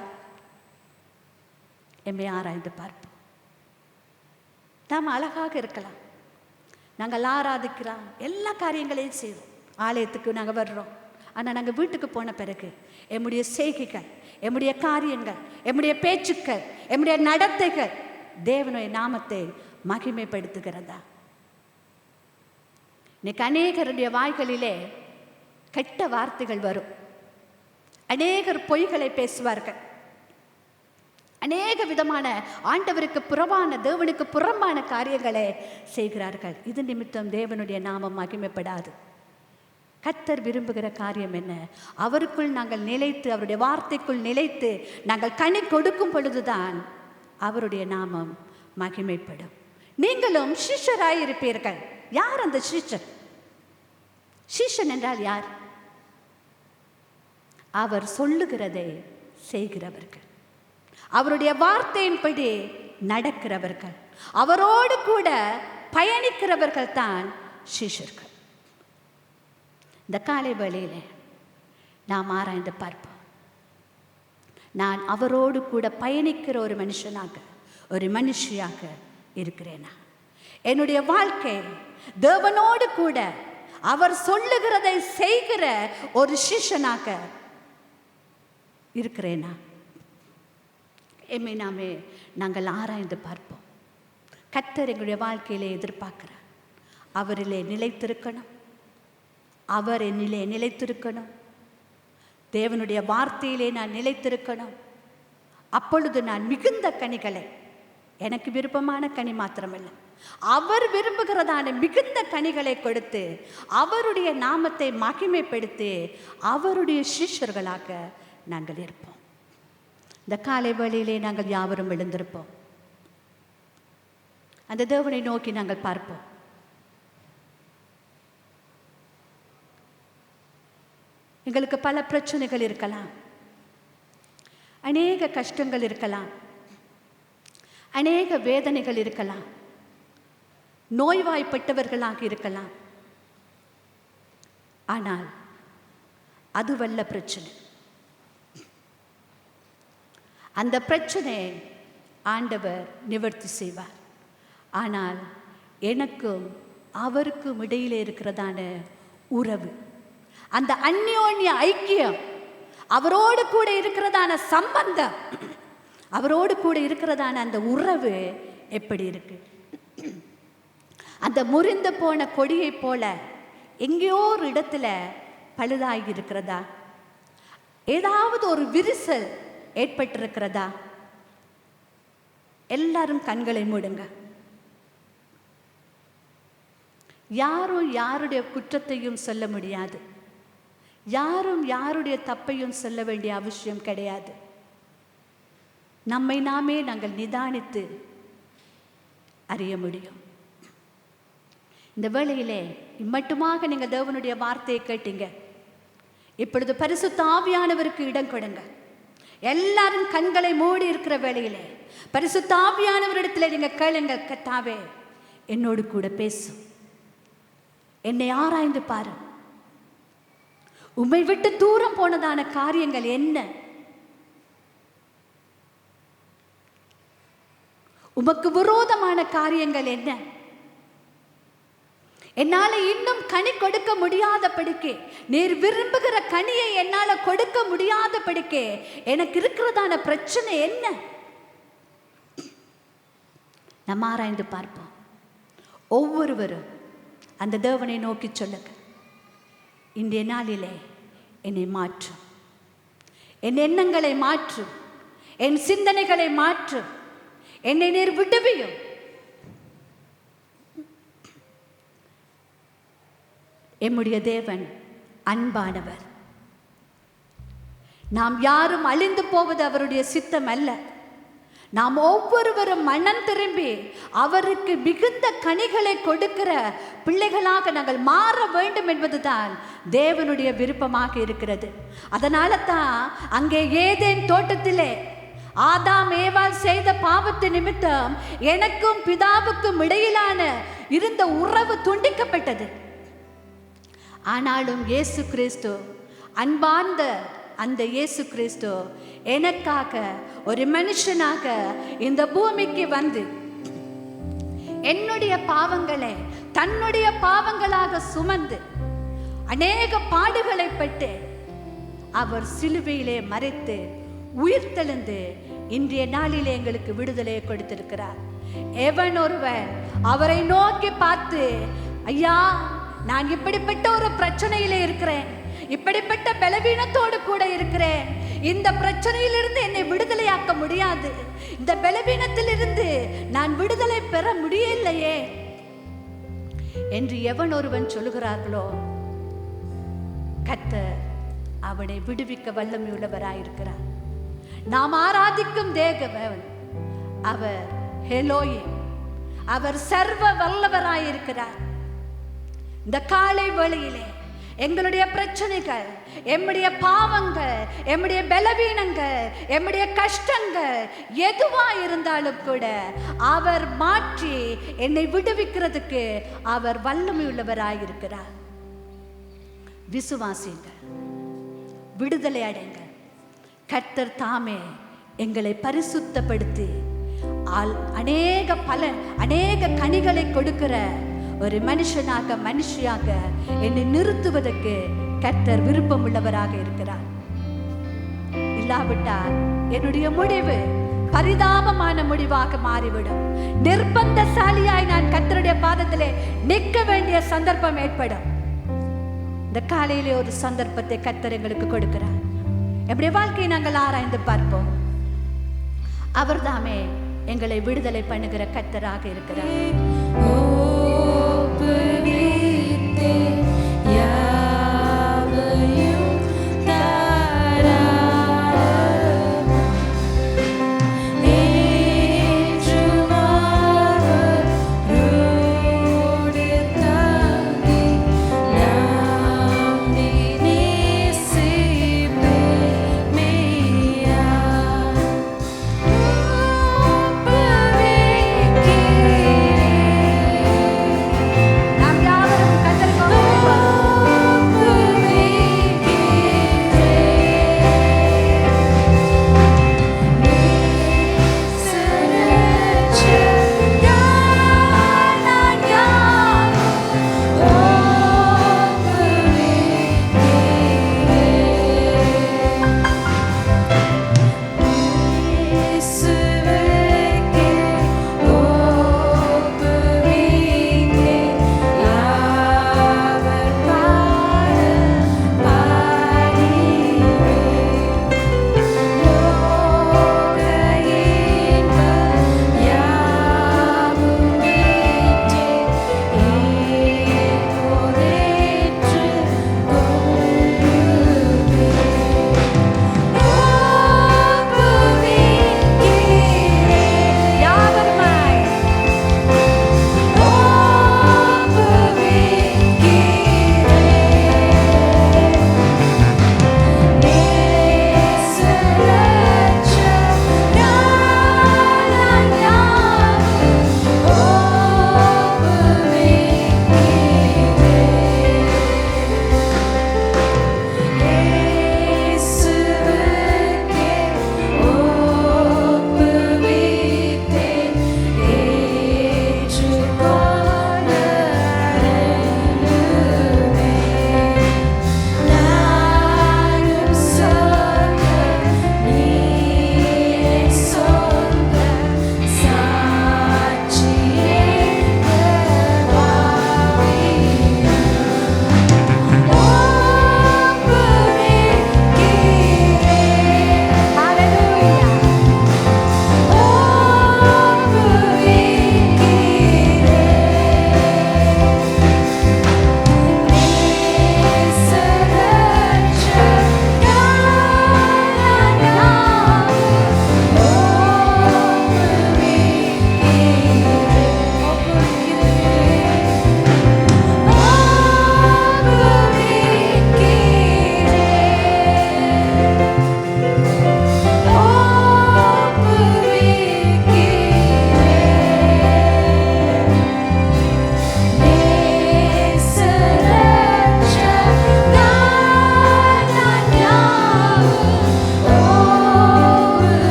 எம்மை ஆராய்ந்து பார்ப்போம். நாம் அழகாக இருக்கலாம், நாங்கள் ஆராதிக்கிறோம், எல்லா காரியங்களையும் செய்வோம், ஆலயத்துக்கு நாங்கள் வர்றோம். ஆனால் நாங்கள் வீட்டுக்கு போன பிறகு எம்முடைய செய்கைகள், எம்முடைய காரியங்கள், எம்முடைய பேச்சுக்கள், எம்முடைய நடத்தைகள் தேவனுடைய நாமத்தை மகிமைப்படுத்துகிறதா? இன்னைக்கு அநேகருடைய வாய்களிலே கெட்ட வார்த்தைகள் வரும். அநேகர் பொய்களை பேசுவார்கள். அநேக விதமான ஆண்டவருக்கு புறம்பான, தேவனுக்கு புறம்பான காரியங்களை செய்கிறார்கள். இது நிமித்தம் தேவனுடைய நாமம் மகிமைப்படாது. கர்த்தர் விரும்புகிற காரியம் என்ன? அவருக்குள் நாங்கள் நிலைத்து, அவருடைய வார்த்தைக்குள் நிலைத்து நாங்கள் கனி கொடுக்கும் பொழுதுதான் அவருடைய நாமம் மகிமைப்படும். நீங்களும் சிஷ்யராய் இருப்பீர்கள். யார் அந்த சிஷ்யன்? சிஷ்யன் என்றால் யார்? அவர் சொல்லுகிறதை செய்கிறவர்கள், அவருடைய வார்த்தையின்படி நடக்கிறவர்கள், அவரோடு கூட பயணிக்கிறவர்கள் தான் சிஷ்யர்கள். இந்த காலை வேளையிலே நாம் ஆராய்ந்து பார்ப்போம். நான் அவரோடு கூட பயணிக்கிற ஒரு மனுஷனாக, ஒரு மனுஷியாக இருக்கிறேனா? என்னுடைய வாழ்க்கை தேவனோடு கூட அவர் சொல்லுகிறதை செய்கிற ஒரு சிஷ்யனாக இருக்கிறேனா? எம்மை நாங்கள் ஆராய்ந்து பார்ப்போம். கர்த்தர் எங்களுடைய வாழ்க்கையிலே எதிர்பார்க்கிறார். அவரிலே நிலைத்திருக்கணும், அவர் என்னிலே நிலைத்திருக்கணும், தேவனுடைய வார்த்தையிலே நான் நிலைத்திருக்கணும். அப்பொழுது நான் மிகுந்த கனிகளை, எனக்கு விருப்பமான கனி மாத்திரமல்ல, அவர் விரும்புகிறதான மிகுந்த கனிகளை கொடுத்து அவருடைய நாமத்தை மகிமைப்படுத்தி அவருடைய சிஷ்யர்களாக நாங்கள் இருப்போம். இந்த காலை வேளையிலே நாங்கள் யாவரும் எழுந்திருப்போம். அந்த தேவனை நோக்கி நாங்கள் பார்ப்போம். எங்களுக்கு பல பிரச்சனைகள் இருக்கலாம், அநேக கஷ்டங்கள் இருக்கலாம், அநேக வேதனைகள் இருக்கலாம், நோய்வாய்ப்பட்டவர்களாக இருக்கலாம். ஆனால் அதுவல்ல பிரச்சனை. அந்த பிரச்சனையை ஆண்டவர் நிவர்த்தி செய்வார். ஆனால் எனக்கும் அவருக்கும் இடையிலே இருக்கிறதான உறவு, அந்த அந்யோன்ய ஐக்கியம், அவரோடு கூட இருக்கிறதான சம்பந்தம், அவரோடு கூட இருக்கிறதான அந்த உறவு எப்படி இருக்கு? அந்த முறிந்து போன கொடியை போல எங்கேயோ ஒரு இடத்துல பழுதாகி இருக்கிறதா? ஏதாவது ஒரு விரிசல் ஏற்பட்டிருக்கிறதா? எல்லாரும் கண்களை மூடுங்க. யாரும் யாருடைய குற்றத்தையும் சொல்ல முடியாது. யாரும் யாருடைய தப்பையும் சொல்ல வேண்டிய அவசியம் கிடையாது. நம்மை நாமே நாங்கள் நிதானித்து அறிய முடியும். இந்த வேளையிலே இம்மட்டுமாக நீங்கள் தேவனுடைய வார்த்தையை கேட்டீங்க. இப்பொழுது பரிசுத்த ஆவியானவருக்கு இடம் கொடுங்க. எல்லாரும் கண்களை மூடி இருக்கிற வேளையிலே பரிசுத்த ஆவியானவரிடத்தில் நீங்க கேளுங்க, கர்த்தாவே என்னோடு கூட பேசும், என்னை ஆராய்ந்து பாரு, உம்மை விட்டு தூரம் போனதான காரியங்கள் என்ன, உமக்கு விரோதமான காரியங்கள் என்ன, என்னால இன்னும் கனி கொடுக்க முடியாதபடிக்கு, நீர் விரும்புகிற கனியை என்னால கொடுக்க முடியாதபடிக்கு எனக்கு இருக்கிறதான பிரச்சனை என்ன, நம்ம ஆராய்ந்து பார்ப்போம். ஒவ்வொருவரும் அந்த தேவனை நோக்கி சொல்லுங்க, இன்றைய நாளிலே என்னை மாற்றும், என் எண்ணங்களை மாற்றும், என் சிந்தனைகளை மாற்றும், என்னை நீர் விடுவியும். எம்முடைய தேவன் அன்பானவர். நாம் யாரும் அழிந்து போவது அவருடைய சித்தம் அல்ல. நாம் ஒவ்வொருவரும் மனம் திரும்பி அவருக்கு மிகுந்த கனிகளை கொடுக்கிற பிள்ளைகளாக நாங்கள் மாற வேண்டும் என்பதுதான் தேவனுடைய விருப்பமாக இருக்கிறது. அதனால தான் அங்கே ஏதேன் தோட்டத்திலே ஆதாம் ஏவாள் செய்த பாவத்து நிமித்தம் எனக்கும் பிதாவுக்கும் இடையிலான இருந்த உறவு துண்டிக்கப்பட்டது. ஆனாலும் இயேசு கிறிஸ்து, அன்பார்ந்த அந்த இயேசு கிறிஸ்து எனக்காக ஒரு மனுஷனாக இந்த பூமிக்கு வந்து என்னுடைய பாவங்களை தன்னுடைய பாவங்களாக சுமந்து அநேக பாடுகளை பட்டு அவர் சிலுவையிலே மரித்து உயிர்த்தெழுந்து இன்றைய நாளிலே எங்களுக்கு விடுதலையை கொடுத்திருக்கிறார். எவன் ஒருவன் அவரை நோக்கி பார்த்து, ஐயா நான் இப்படிப்பட்ட ஒரு பிரச்சனையிலே இருக்கிறேன், இப்படிப்பட்ட பலவீனத்தோடு கூட இருக்கிறேன், இந்த பிரச்சனையிலிருந்து என்னை விடுதலையாக்க முடியாது, இந்த பலவீனத்திலிருந்து நான் விடுதலை பெற முடியலையே என்று எவன் ஒருவன் சொல்லுகிறார்களோ, கர்த்தர் அவனை விடுவிக்க வல்லமை உள்ளவராயிருக்கிறார். நாம் ஆராதிக்கும் தேவன் அவர் எலோஹிம், அவர் சர்வ வல்லவராயிருக்கிறார். இந்த காலை வேளையிலே எங்களுடைய பிரச்சனைகள், எம்முடைய பாவங்கள், எம்முடைய பலவீனங்கள், எம்முடைய கஷ்டங்கள் எதுவா இருந்தாலும் கூட அவர் மாற்றி என்னை விடுவிக்கிறதுக்கு அவர் வல்லமை உள்ளவராயிருக்கிறார். விசுவாசிங்கள், விடுதலை அடைங்க. கர்த்தர் தாமே எங்களை பரிசுத்தப்படுத்தி அநேக கனிகளை கொடுக்கிற ஒரு மனுஷனாக மனுஷியாக என்னை நிறுத்துவதற்கு கர்த்தர் விருப்பம் உள்ளவராக இருக்கிறார். இல்லாவிட்டால் என்னுடைய முடிவு பரிதாபமான முடிவாக மாறிவிடும். நிர்பந்தசாலியாய் நான் கர்த்தருடைய பாதத்திலே நிற்க வேண்டிய சந்தர்ப்பம் ஏற்படும். இந்த காலையிலே ஒரு சந்தர்ப்பத்தை கர்த்தர் எங்களுக்கு கொடுக்கிறார். நம்முடைய வாழ்க்கையை நாங்கள் ஆராய்ந்து பார்ப்போம். அவர் தாமே எங்களை விடுதலை பண்ணுகிற கர்த்தராக இருக்கிறார். Yeah.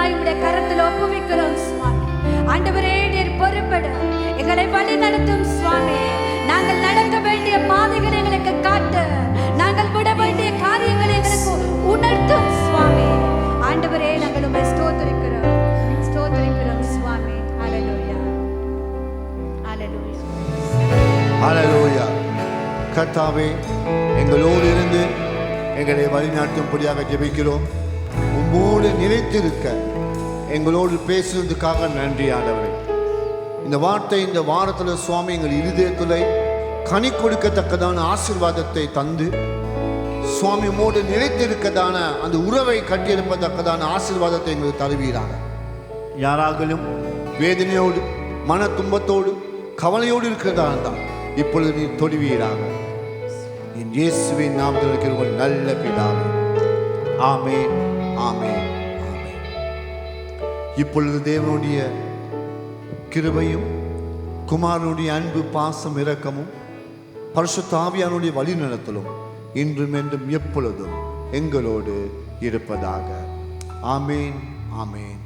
முழுவதாய் உம்முடைய கரத்தில் ஒப்புவிக்கிறோம் சுவாமி. ஆண்டவரே நீர் பொறுப்பட எங்களை வழி நடத்தும் சுவாமி. நாங்கள் நடக்க வேண்டிய பாதைகளை எங்களுக்கு காட்டு, நாங்கள் விட வேண்டிய காரியங்களை எங்களுக்கு உணர்த்தும் சுவாமி. ஆண்டவரே நாங்கள் உம்மை ஸ்தோத்திரிக்கிறோம் சுவாமி. ஹல்லேலூயா ஹல்லேலூயா ஹல்லேலூயா. கர்த்தாவே, எங்களோடு இருந்து எங்களை வழிநடத்தும்படியாக ஜெபிக்கிறோம். உம்மோடு நிலைத்திருக்க எங்களோடு பேசுறதுக்காக நன்றி ஆண்டவரே. இந்த வார்த்தை இந்த வாரத்தில் சுவாமி எங்கள் இருதயத்தில் கனி கொடுக்கத்தக்கதான ஆசீர்வாதத்தை தந்து சுவாமி உம்மோடு நிலைத்திருக்கதான அந்த உறவை கட்டியிருப்பதற்கதான ஆசீர்வாதத்தை எங்களுக்கு தருவீராக. யாராகலும் வேதனையோடு மன துன்பத்தோடு கவலையோடு இருக்கிறதா இருந்தால் இப்பொழுது நீ தொடுவீராக. என் இயேசுவின் நாமத்தில் இருக்கிற ஒரு நல்ல பிதாவே. ஆமென் ஆமென் ஆமென். இப்பொழுது தேவனுடைய கிருபையும் குமாரனுடைய அன்பு பாசம் இரக்கமும் பரிசுத்த ஆவியானுடைய வழிநடத்தலும் இன்றும் என்றும் எப்பொழுதும் எங்களோடு இருப்பதாக. ஆமென் ஆமென்.